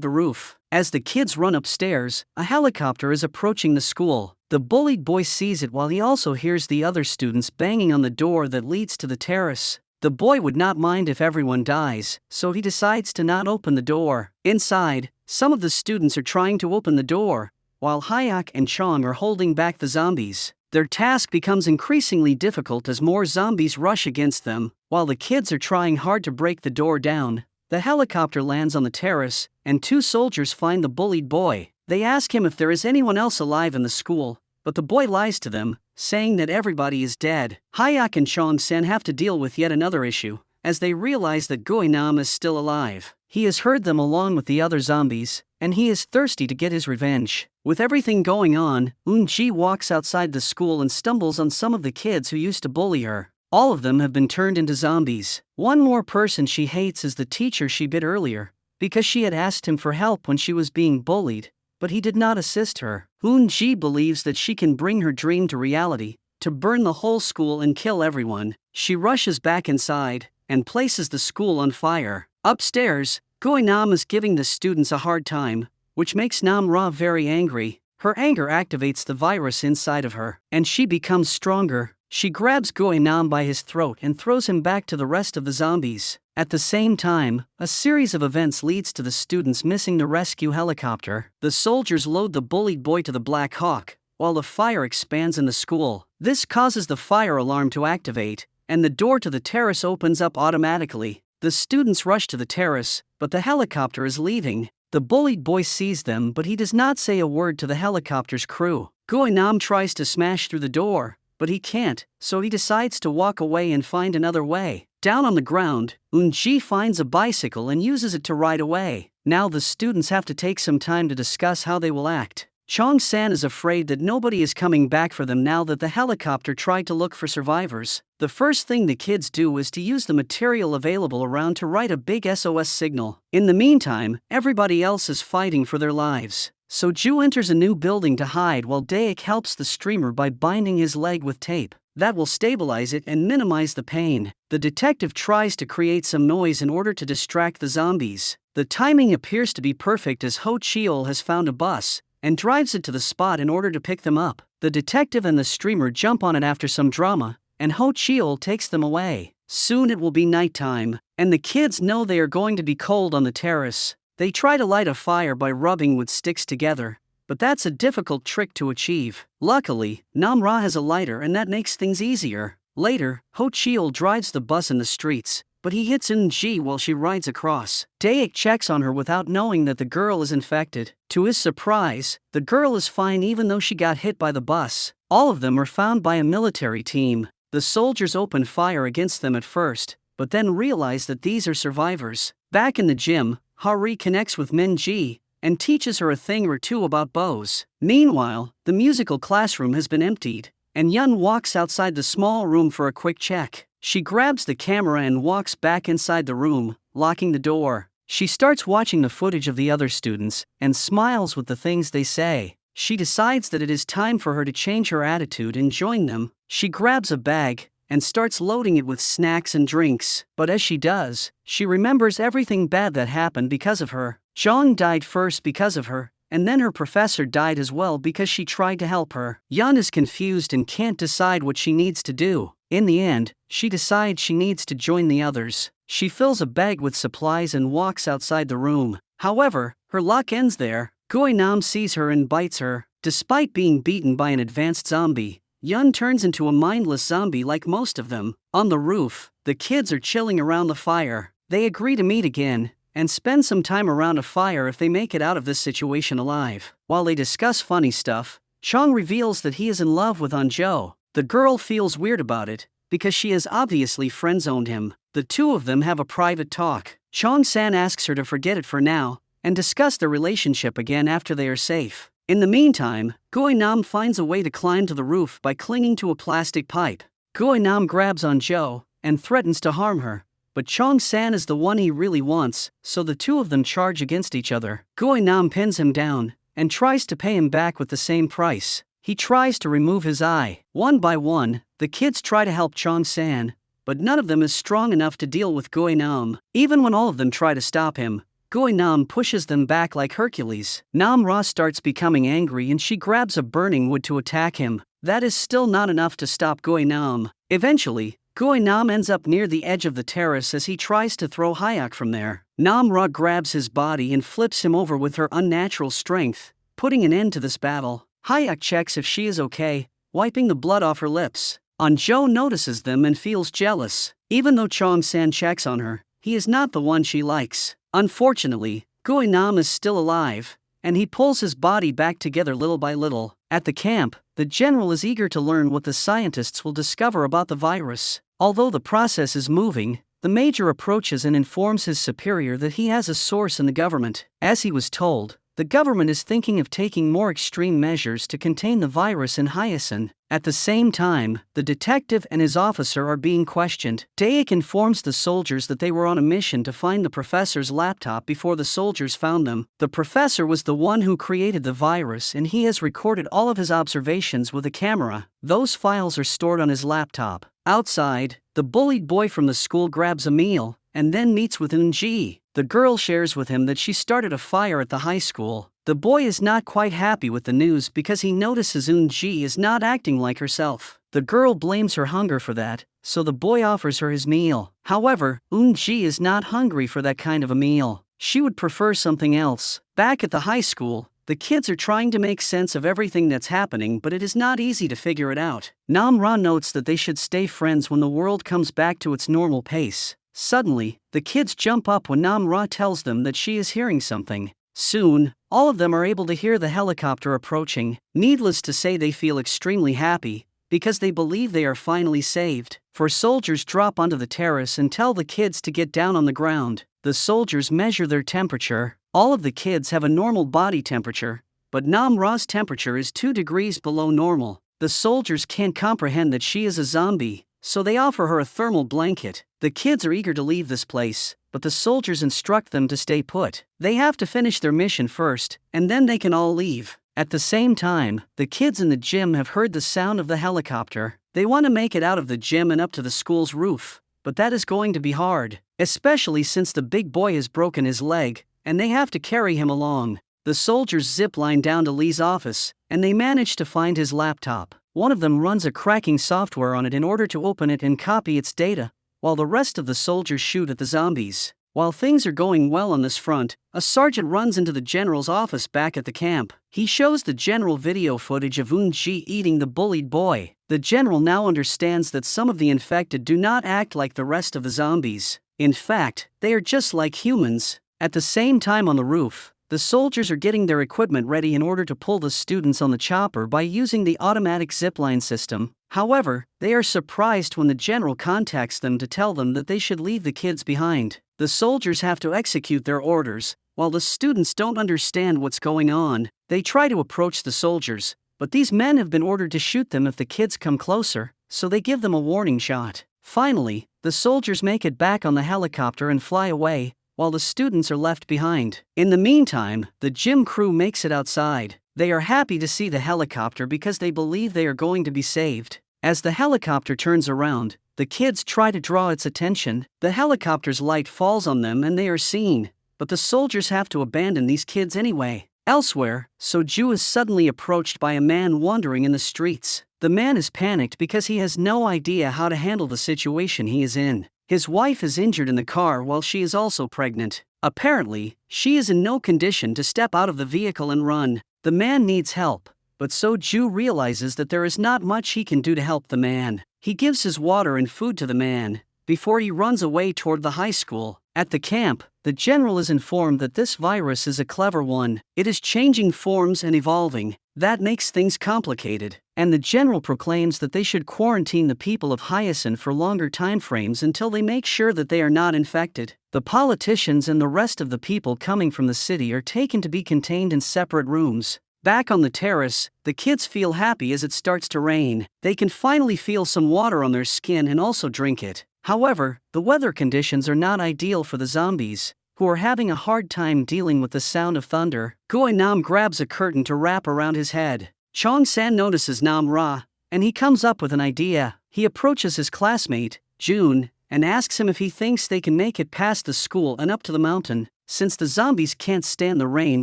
the roof. As the kids run upstairs, a helicopter is approaching the school. The bullied boy sees it while he also hears the other students banging on the door that leads to the terrace. The boy would not mind if everyone dies, so he decides to not open the door. Inside, some of the students are trying to open the door, while Hyak and Chong are holding back the zombies. Their task becomes increasingly difficult as more zombies rush against them. While the kids are trying hard to break the door down, the helicopter lands on the terrace, and two soldiers find the bullied boy. They ask him if there is anyone else alive in the school, but the boy lies to them, saying that everybody is dead. Hyak and Chong-san have to deal with yet another issue, as they realize that Gui-nam is still alive. He has heard them along with the other zombies, and he is thirsty to get his revenge. With everything going on, Eun-ji walks outside the school and stumbles on some of the kids who used to bully her. All of them have been turned into zombies. One more person she hates is the teacher she bit earlier, because she had asked him for help when she was being bullied, but he did not assist her. Eun-ji believes that she can bring her dream to reality, to burn the whole school and kill everyone. She rushes back inside and places the school on fire. Upstairs, Gui-nam is giving the students a hard time, which makes Nam-ra very angry. Her anger activates the virus inside of her, and she becomes stronger. She grabs Gui-nam by his throat and throws him back to the rest of the zombies. At the same time, a series of events leads to the students missing the rescue helicopter. The soldiers load the bullied boy to the Black Hawk, while the fire expands in the school. This causes the fire alarm to activate, and the door to the terrace opens up automatically. The students rush to the terrace, but the helicopter is leaving. The bullied boy sees them, but he does not say a word to the helicopter's crew. Gui-nam tries to smash through the door, but he can't, so he decides to walk away and find another way. Down on the ground, Eun-ji finds a bicycle and uses it to ride away. Now the students have to take some time to discuss how they will act. Chong-san is afraid that nobody is coming back for them now that the helicopter tried to look for survivors. The first thing the kids do is to use the material available around to write a big SOS signal. In the meantime, everybody else is fighting for their lives. So Ju enters a new building to hide while Daek helps the streamer by binding his leg with tape. That will stabilize it and minimize the pain. The detective tries to create some noise in order to distract the zombies. The timing appears to be perfect as Ho Cheol has found a bus and drives it to the spot in order to pick them up. The detective and the streamer jump on it after some drama, and Ho Cheol takes them away. Soon it will be nighttime, and the kids know they are going to be cold on the terrace. They try to light a fire by rubbing wood sticks together, but that's a difficult trick to achieve. Luckily, Nam-ra has a lighter and that makes things easier. Later, Ho Cheol drives the bus in the streets, but he hits Eun-ji while she rides across. Daek checks on her without knowing that the girl is infected. To his surprise, the girl is fine even though she got hit by the bus. All of them are found by a military team. The soldiers open fire against them at first, but then realize that these are survivors. Back in the gym, Hari connects with Min-ji and teaches her a thing or two about bows. Meanwhile, the musical classroom has been emptied, and Yun walks outside the small room for a quick check. She grabs the camera and walks back inside the room, locking the door. She starts watching the footage of the other students and smiles with the things they say. She decides that it is time for her to change her attitude and join them. She grabs a bag and starts loading it with snacks and drinks. But as she does, she remembers everything bad that happened because of her. Zhang died first because of her, and then her professor died as well because she tried to help her. Yun is confused and can't decide what she needs to do. In the end, she decides she needs to join the others. She fills a bag with supplies and walks outside the room. However, her luck ends there. Gui-nam sees her and bites her. Despite being beaten by an advanced zombie, Yun turns into a mindless zombie like most of them. On the roof, the kids are chilling around the fire. They agree to meet again and spend some time around a fire if they make it out of this situation alive. While they discuss funny stuff, Chong reveals that he is in love with Anjo. The girl feels weird about it, because she has obviously friend-zoned him. The two of them have a private talk. Chong-san asks her to forget it for now, and discuss their relationship again after they are safe. In the meantime, Goi-nam finds a way to climb to the roof by clinging to a plastic pipe. Goi-nam grabs on Jo and threatens to harm her, but Chong-san is the one he really wants, so the two of them charge against each other. Goi-nam pins him down and tries to pay him back with the same price. He tries to remove his eye. One by one, the kids try to help Chong-san, but none of them is strong enough to deal with Goi-nam. Even when all of them try to stop him, Goi-nam pushes them back like Hercules. Nam-ra starts becoming angry and she grabs a burning wood to attack him. That is still not enough to stop Goi-nam. Eventually, Goi-nam ends up near the edge of the terrace as he tries to throw Hyak from there. Nam-ra grabs his body and flips him over with her unnatural strength, putting an end to this battle. Hyak checks if she is okay, wiping the blood off her lips. Jo notices them and feels jealous. Even though Chong-san checks on her, he is not the one she likes. Unfortunately, Goi-nam is still alive, and he pulls his body back together little by little. At the camp, the general is eager to learn what the scientists will discover about the virus. Although the process is moving, the major approaches and informs his superior that he has a source in the government. As he was told, the government is thinking of taking more extreme measures to contain the virus in Hyacinth. At the same time, the detective and his officer are being questioned. Taek informs the soldiers that they were on a mission to find the professor's laptop before the soldiers found them. The professor was the one who created the virus and he has recorded all of his observations with a camera. Those files are stored on his laptop. Outside, the bullied boy from the school grabs a meal and then meets with Eun-ji. The girl shares with him that she started a fire at the high school. The boy is not quite happy with the news because he notices Eun-ji is not acting like herself. The girl blames her hunger for that, so the boy offers her his meal. However, Eun-ji is not hungry for that kind of a meal. She would prefer something else. Back at the high school, the kids are trying to make sense of everything that's happening, but it is not easy to figure it out. Nam-ra notes that they should stay friends when the world comes back to its normal pace. Suddenly, the kids jump up when Nam-ra tells them that she is hearing something. Soon, all of them are able to hear the helicopter approaching. Needless to say, they feel extremely happy, because they believe they are finally saved. For soldiers drop onto the terrace and tell the kids to get down on the ground. The soldiers measure their temperature. All of the kids have a normal body temperature, but Nam-ra's temperature is 2 degrees below normal. The soldiers can't comprehend that she is a zombie, so they offer her a thermal blanket. The kids are eager to leave this place, but the soldiers instruct them to stay put. They have to finish their mission first, and then they can all leave. At the same time, the kids in the gym have heard the sound of the helicopter. They want to make it out of the gym and up to the school's roof, but that is going to be hard, especially since the big boy has broken his leg, and they have to carry him along. The soldiers zip line down to Lee's office, and they manage to find his laptop. One of them runs a cracking software on it in order to open it and copy its data, while the rest of the soldiers shoot at the zombies. While things are going well on this front, a sergeant runs into the general's office back at the camp. He shows the general video footage of Eun-ji eating the bullied boy. The general now understands that some of the infected do not act like the rest of the zombies. In fact, they are just like humans. At the same time on the roof, the soldiers are getting their equipment ready in order to pull the students on the chopper by using the automatic zipline system. However, they are surprised when the general contacts them to tell them that they should leave the kids behind. The soldiers have to execute their orders, while the students don't understand what's going on. They try to approach the soldiers, but these men have been ordered to shoot them if the kids come closer, so they give them a warning shot. Finally, the soldiers make it back on the helicopter and fly away, while the students are left behind. In the meantime, the gym crew makes it outside. They are happy to see the helicopter because they believe they are going to be saved. As the helicopter turns around, the kids try to draw its attention. The helicopter's light falls on them and they are seen, but the soldiers have to abandon these kids anyway. Elsewhere, Soju is suddenly approached by a man wandering in the streets. The man is panicked because he has no idea how to handle the situation he is in. His wife is injured in the car while she is also pregnant. Apparently, she is in no condition to step out of the vehicle and run. The man needs help, but Soju realizes that there is not much he can do to help the man. He gives his water and food to the man, before he runs away toward the high school. At the camp, the general is informed that this virus is a clever one. It is changing forms and evolving. That makes things complicated. And the general proclaims that they should quarantine the people of Hyacinth for longer time frames until they make sure that they are not infected. The politicians and the rest of the people coming from the city are taken to be contained in separate rooms. Back on the terrace, the kids feel happy as it starts to rain. They can finally feel some water on their skin and also drink it. However, the weather conditions are not ideal for the zombies, who are having a hard time dealing with the sound of thunder. Nam grabs a curtain to wrap around his head. Chong-san notices Nam-ra, and he comes up with an idea. He approaches his classmate, Jun, and asks him if he thinks they can make it past the school and up to the mountain. Since the zombies can't stand the rain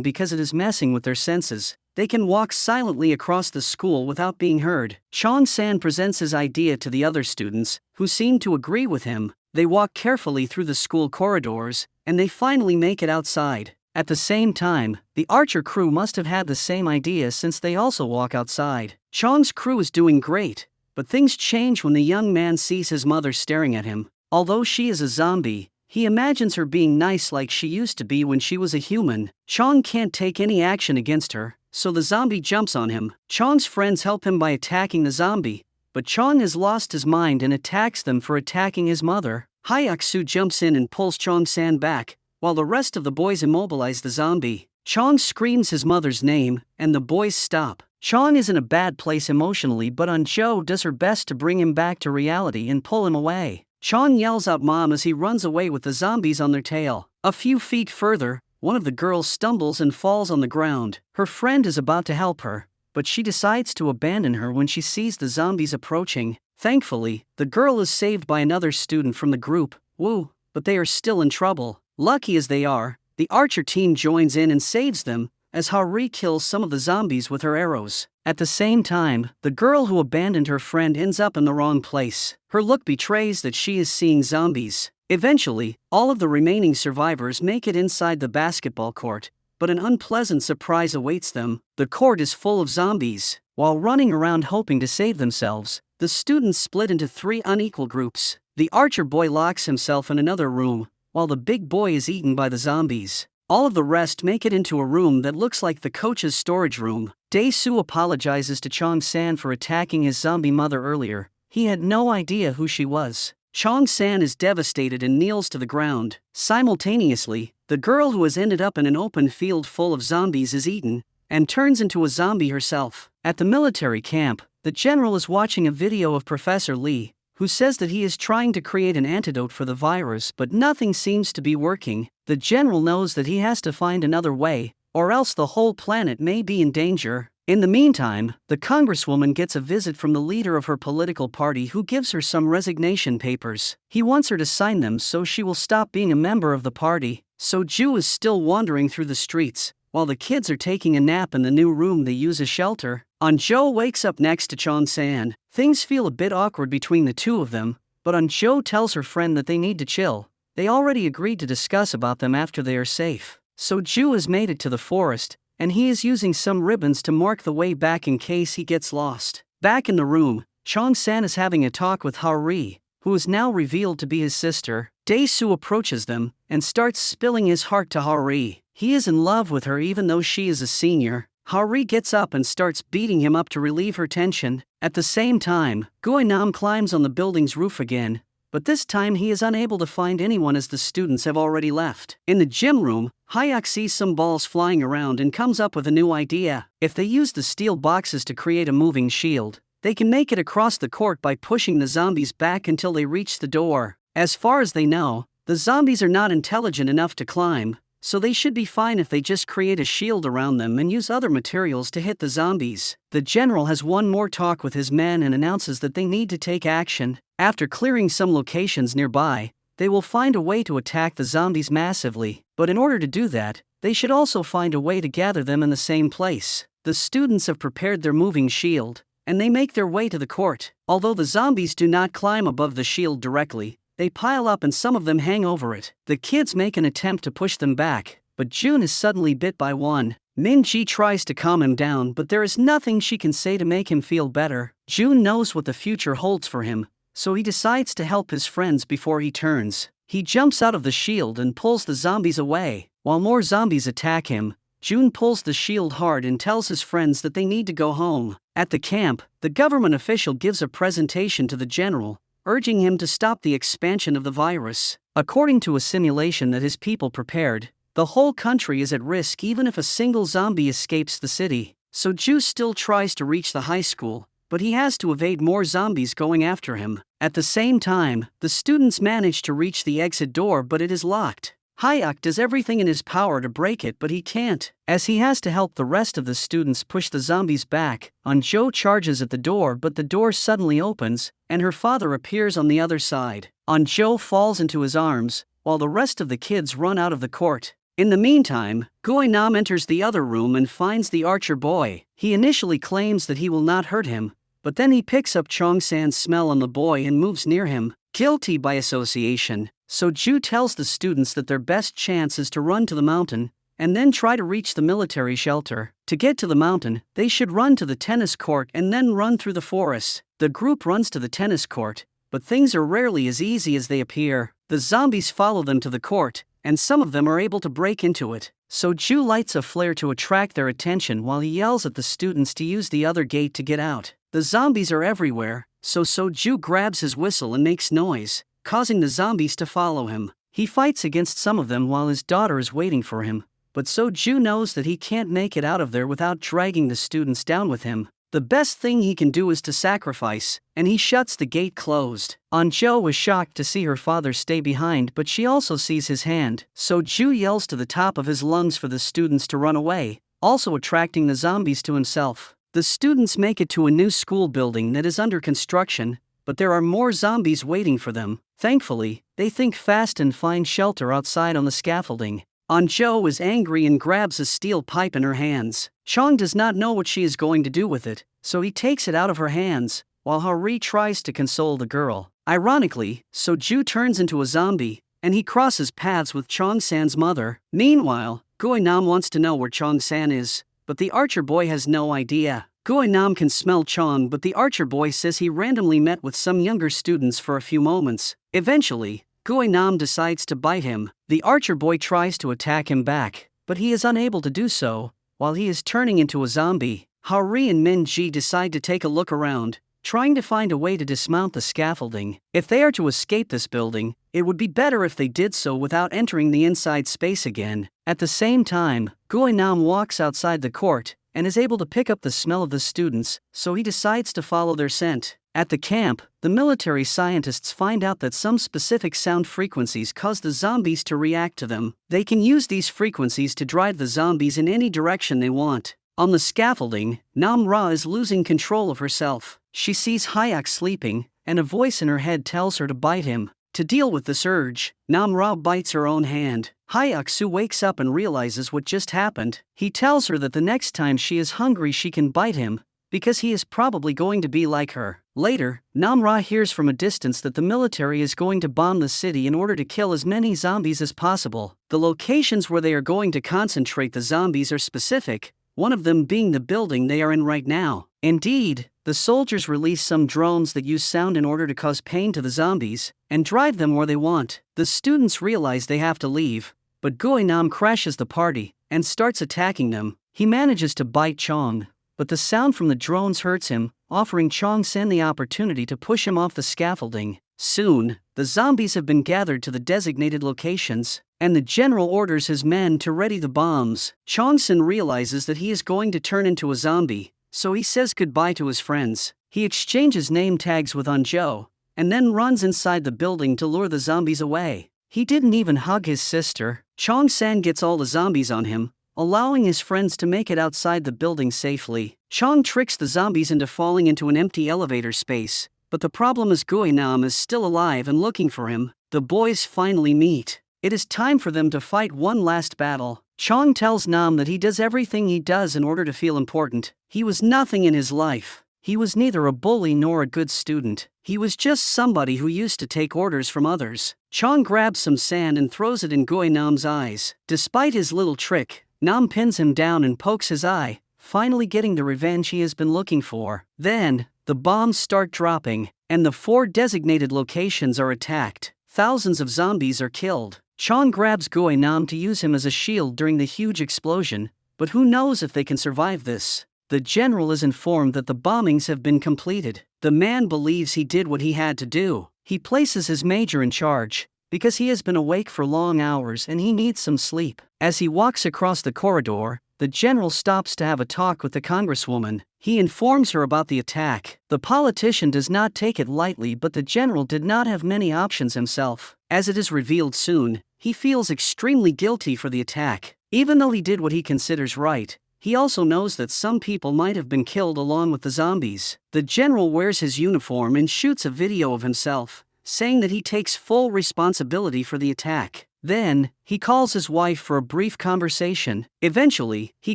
because it is messing with their senses, they can walk silently across the school without being heard. Chong-san presents his idea to the other students, who seem to agree with him. They walk carefully through the school corridors, and they finally make it outside. At the same time, the Archer crew must have had the same idea since they also walk outside. Chong's crew is doing great, but things change when the young man sees his mother staring at him. Although she is a zombie, he imagines her being nice like she used to be when she was a human. Chong can't take any action against her, so the zombie jumps on him. Chong's friends help him by attacking the zombie, but Chong has lost his mind and attacks them for attacking his mother. Hyaksu jumps in and pulls Chong-san back, while the rest of the boys immobilize the zombie. Chong screams his mother's name, and the boys stop. Chong is in a bad place emotionally, but Anjo does her best to bring him back to reality and pull him away. Chong yells out "Mom" as he runs away with the zombies on their tail. A few feet further, one of the girls stumbles and falls on the ground. Her friend is about to help her, but she decides to abandon her when she sees the zombies approaching. Thankfully, the girl is saved by another student from the group, Wu, but they are still in trouble. Lucky as they are, the Archer team joins in and saves them, as Hari kills some of the zombies with her arrows. At the same time, the girl who abandoned her friend ends up in the wrong place. Her look betrays that she is seeing zombies. Eventually, all of the remaining survivors make it inside the basketball court, but an unpleasant surprise awaits them. The court is full of zombies. While running around hoping to save themselves, the students split into 3 unequal groups. The Archer boy locks himself in another room, while the big boy is eaten by the zombies. All of the rest make it into a room that looks like the coach's storage room. Dae-soo apologizes to Chong-san for attacking his zombie mother earlier. He had no idea who she was. Chong-san is devastated and kneels to the ground. Simultaneously, the girl who has ended up in an open field full of zombies is eaten, and turns into a zombie herself. At the military camp, the general is watching a video of Professor Lee, who says that he is trying to create an antidote for the virus, but nothing seems to be working. The general knows that he has to find another way, or else the whole planet may be in danger. In the meantime, the congresswoman gets a visit from the leader of her political party, who gives her some resignation papers. He wants her to sign them so she will stop being a member of the party. So Ju is still wandering through the streets, while the kids are taking a nap in the new room they use as shelter. Anjo wakes up next to Chong-san. Things feel a bit awkward between the two of them, but Anjo tells her friend that they need to chill. They already agreed to discuss about them after they are safe. So Ju has made it to the forest, and he is using some ribbons to mark the way back in case he gets lost. Back in the room, Chong-san is having a talk with Hari, who is now revealed to be his sister. Dae-soo approaches them and starts spilling his heart to Hari. He is in love with her even though she is a senior. Hari gets up and starts beating him up to relieve her tension. At the same time, Nam climbs on the building's roof again, but this time he is unable to find anyone as the students have already left. In the gym room, Hyuk sees some balls flying around and comes up with a new idea. If they use the steel boxes to create a moving shield, they can make it across the court by pushing the zombies back until they reach the door. As far as they know, the zombies are not intelligent enough to climb, so they should be fine if they just create a shield around them and use other materials to hit the zombies. The general has one more talk with his men and announces that they need to take action. After clearing some locations nearby, they will find a way to attack the zombies massively, but in order to do that, they should also find a way to gather them in the same place. The students have prepared their moving shield, and they make their way to the court. Although the zombies do not climb above the shield directly, they pile up and some of them hang over it. The kids make an attempt to push them back, but Jun is suddenly bit by one. Min-ji tries to calm him down, but there is nothing she can say to make him feel better. Jun knows what the future holds for him, so he decides to help his friends before he turns. He jumps out of the shield and pulls the zombies away. While more zombies attack him, Jun pulls the shield hard and tells his friends that they need to go home. At the camp, the government official gives a presentation to the general, urging him to stop the expansion of the virus. According to a simulation that his people prepared, the whole country is at risk even if a single zombie escapes the city. So Ju still tries to reach the high school, but he has to evade more zombies going after him. At the same time, the students manage to reach the exit door, but it is locked. Hyuk does everything in his power to break it, but he can't, as he has to help the rest of the students push the zombies back. Anjo charges at the door, but the door suddenly opens, and her father appears on the other side. Anjo falls into his arms, while the rest of the kids run out of the court. In the meantime, Goinam enters the other room and finds the archer boy. He initially claims that he will not hurt him, but then he picks up Chongsan's smell on the boy and moves near him, guilty by association. So Ju tells the students that their best chance is to run to the mountain, and then try to reach the military shelter. To get to the mountain, they should run to the tennis court and then run through the forest. The group runs to the tennis court, but things are rarely as easy as they appear. The zombies follow them to the court, and some of them are able to break into it. So Ju lights a flare to attract their attention while he yells at the students to use the other gate to get out. The zombies are everywhere, so Ju grabs his whistle and makes noise, causing the zombies to follow him. He fights against some of them while his daughter is waiting for him, but Ju knows that he can't make it out of there without dragging the students down with him. The best thing he can do is to sacrifice, and he shuts the gate closed. Anjo is shocked to see her father stay behind, but she also sees his hand, so Ju yells to the top of his lungs for the students to run away, also attracting the zombies to himself. The students make it to a new school building that is under construction, but there are more zombies waiting for them. Thankfully, they think fast and find shelter outside on the scaffolding. Anjo is angry and grabs a steel pipe in her hands. Chong does not know what she is going to do with it, so he takes it out of her hands, while Hari tries to console the girl. Ironically, Ju turns into a zombie, and he crosses paths with Chongsan's mother. Meanwhile, Goinam wants to know where Chongsan is, but the archer boy has no idea. Goinam can smell Chong, but the archer boy says he randomly met with some younger students for a few moments. Eventually, Goinam decides to bite him. The archer boy tries to attack him back, but he is unable to do so, while he is turning into a zombie. Hari and Minji decide to take a look around, trying to find a way to dismount the scaffolding. If they are to escape this building, it would be better if they did so without entering the inside space again. At the same time, Goinam walks outside the court, and is able to pick up the smell of the students, so he decides to follow their scent. At the camp, the military scientists find out that some specific sound frequencies cause the zombies to react to them. They can use these frequencies to drive the zombies in any direction they want. On the scaffolding, Nam Ra is losing control of herself. She sees Hyuk sleeping, and a voice in her head tells her to bite him. To deal with this urge, Nam Ra bites her own hand. Hyuk-soo wakes up and realizes what just happened. He tells her that the next time she is hungry she can bite him, because he is probably going to be like her. Later, Nam Ra hears from a distance that the military is going to bomb the city in order to kill as many zombies as possible. The locations where they are going to concentrate the zombies are specific, one of them being the building they are in right now. Indeed, the soldiers release some drones that use sound in order to cause pain to the zombies, and drive them where they want. The students realize they have to leave, but Goinam crashes the party, and starts attacking them. He manages to bite Chong, but the sound from the drones hurts him, offering Chongsan the opportunity to push him off the scaffolding. Soon, the zombies have been gathered to the designated locations, and the general orders his men to ready the bombs. Chongsan realizes that he is going to turn into a zombie, so he says goodbye to his friends. He exchanges name tags with Anjo, and then runs inside the building to lure the zombies away. He didn't even hug his sister. Chongsan gets all the zombies on him, allowing his friends to make it outside the building safely. Chong tricks the zombies into falling into an empty elevator space, but the problem is Goinam is still alive and looking for him. The boys finally meet. It is time for them to fight one last battle. Chong tells Nam that he does everything he does in order to feel important. He was nothing in his life. He was neither a bully nor a good student. He was just somebody who used to take orders from others. Chong grabs some sand and throws it in Goinam's eyes. Despite his little trick, Nam pins him down and pokes his eye, finally getting the revenge he has been looking for. Then, the bombs start dropping, and the 4 designated locations are attacked. Thousands of zombies are killed. Chong grabs Goinam to use him as a shield during the huge explosion, but who knows if they can survive this. The general is informed that the bombings have been completed. The man believes he did what he had to do. He places his major in charge, because he has been awake for long hours and he needs some sleep. As he walks across the corridor, the general stops to have a talk with the congresswoman. He informs her about the attack. The politician does not take it lightly, but the general did not have many options himself. As it is revealed soon, he feels extremely guilty for the attack. Even though he did what he considers right, he also knows that some people might have been killed along with the zombies. The general wears his uniform and shoots a video of himself, saying that he takes full responsibility for the attack. Then, he calls his wife for a brief conversation. Eventually, he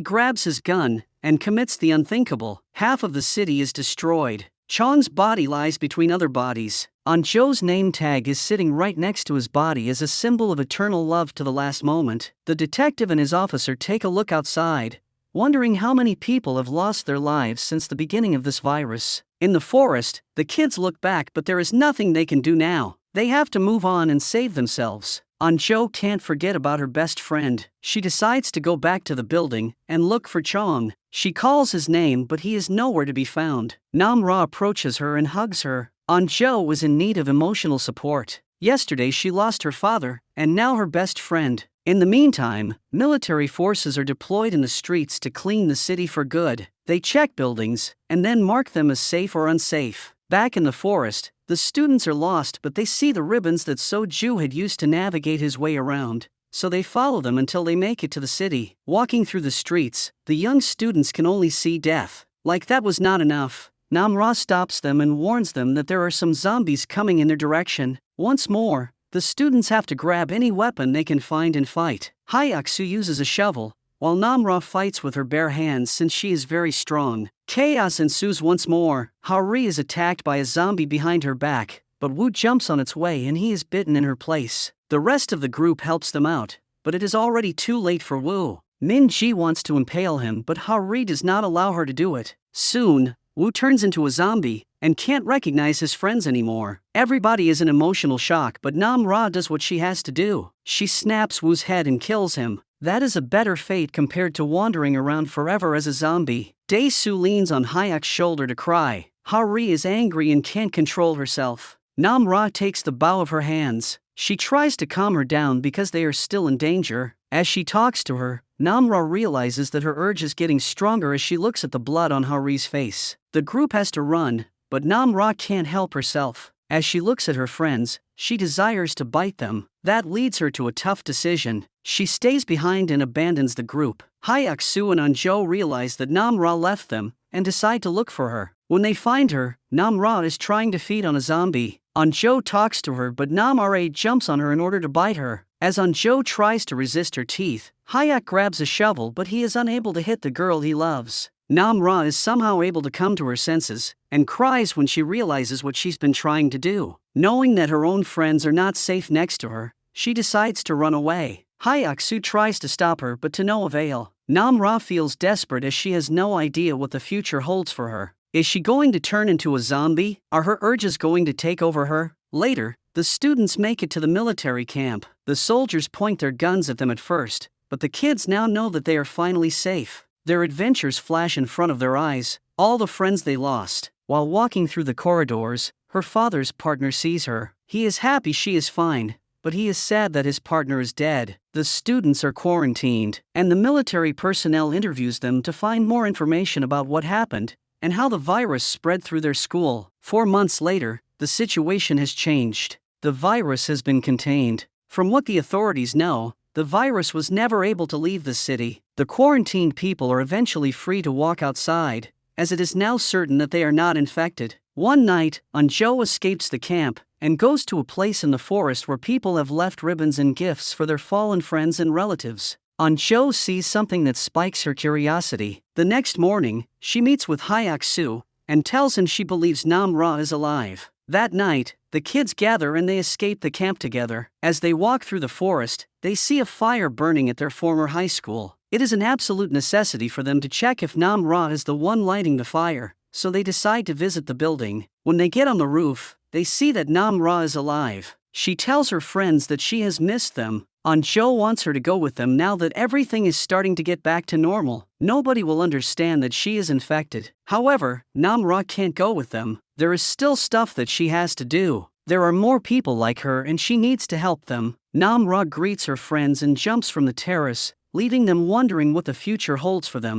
grabs his gun and commits the unthinkable. Half of the city is destroyed. Chong's body lies between other bodies. Anzhou's name tag is sitting right next to his body as a symbol of eternal love to the last moment. The detective and his officer take a look outside, wondering how many people have lost their lives since the beginning of this virus. In the forest, the kids look back, but there is nothing they can do now. They have to move on and save themselves. Anzhou can't forget about her best friend. She decides to go back to the building and look for Chong. She calls his name, but he is nowhere to be found. Nam Ra approaches her and hugs her. Anzhou was in need of emotional support. Yesterday she lost her father, and now her best friend. In the meantime, military forces are deployed in the streets to clean the city for good. They check buildings, and then mark them as safe or unsafe. Back in the forest, the students are lost, but they see the ribbons that Soju had used to navigate his way around, so they follow them until they make it to the city. Walking through the streets, the young students can only see death. Like that was not enough, Nam Ra stops them and warns them that there are some zombies coming in their direction. Once more, the students have to grab any weapon they can find and fight. Hyaksu uses a shovel, while Nam Ra fights with her bare hands since she is very strong. Chaos ensues once more. Haori is attacked by a zombie behind her back, but Wu jumps on its way and he is bitten in her place. The rest of the group helps them out, but it is already too late for Wu. Min Ji wants to impale him, but Haori does not allow her to do it. Soon, Wu turns into a zombie and can't recognize his friends anymore. Everybody is in emotional shock, but Nam Ra does what she has to do. She snaps Wu's head and kills him. That is a better fate compared to wandering around forever as a zombie. Dae-su leans on Hyak's shoulder to cry. Haori is angry and can't control herself. Nam Ra takes the bow of her hands. She tries to calm her down because they are still in danger. As she talks to her, Nam Ra realizes that her urge is getting stronger as she looks at the blood on Haori's face. The group has to run, but Nam Ra can't help herself. As she looks at her friends, she desires to bite them. That leads her to a tough decision. She stays behind and abandons the group. Hyaksu and Anzhou realize that Nam Ra left them and decide to look for her. When they find her, Nam Ra is trying to feed on a zombie. Anzhou talks to her, but Nam Ra jumps on her in order to bite her. As Anzhou tries to resist her teeth, Hyak grabs a shovel, but he is unable to hit the girl he loves. Nam Ra is somehow able to come to her senses and cries when she realizes what she's been trying to do. Knowing that her own friends are not safe next to her, she decides to run away. Hyaksu tries to stop her, but to no avail. Nam Ra feels desperate as she has no idea what the future holds for her. Is she going to turn into a zombie? Are her urges going to take over her? Later, the students make it to the military camp. The soldiers point their guns at them at first, but the kids now know that they are finally safe. Their adventures flash in front of their eyes, all the friends they lost. While walking through the corridors, her father's partner sees her. He is happy she is fine, but he is sad that his partner is dead. The students are quarantined, and the military personnel interviews them to find more information about what happened and how the virus spread through their school. 4 months later, the situation has changed. The virus has been contained. From what the authorities know, the virus was never able to leave the city. The quarantined people are eventually free to walk outside, as it is now certain that they are not infected. One night, Anzhou escapes the camp and goes to a place in the forest where people have left ribbons and gifts for their fallen friends and relatives. Anzhou sees something that spikes her curiosity. The next morning, she meets with Hyaksu and tells him she believes Nam Ra is alive. That night, the kids gather and they escape the camp together. As they walk through the forest, they see a fire burning at their former high school. It is an absolute necessity for them to check if Nam Ra is the one lighting the fire, so they decide to visit the building. When they get on the roof, they see that Nam Ra is alive. She tells her friends that she has missed them. Anzhou wants her to go with them now that everything is starting to get back to normal. Nobody will understand that she is infected. However, Nam Ra can't go with them. There is still stuff that she has to do. There are more people like her and she needs to help them. Nam Ra greets her friends and jumps from the terrace, leaving them wondering what the future holds for them.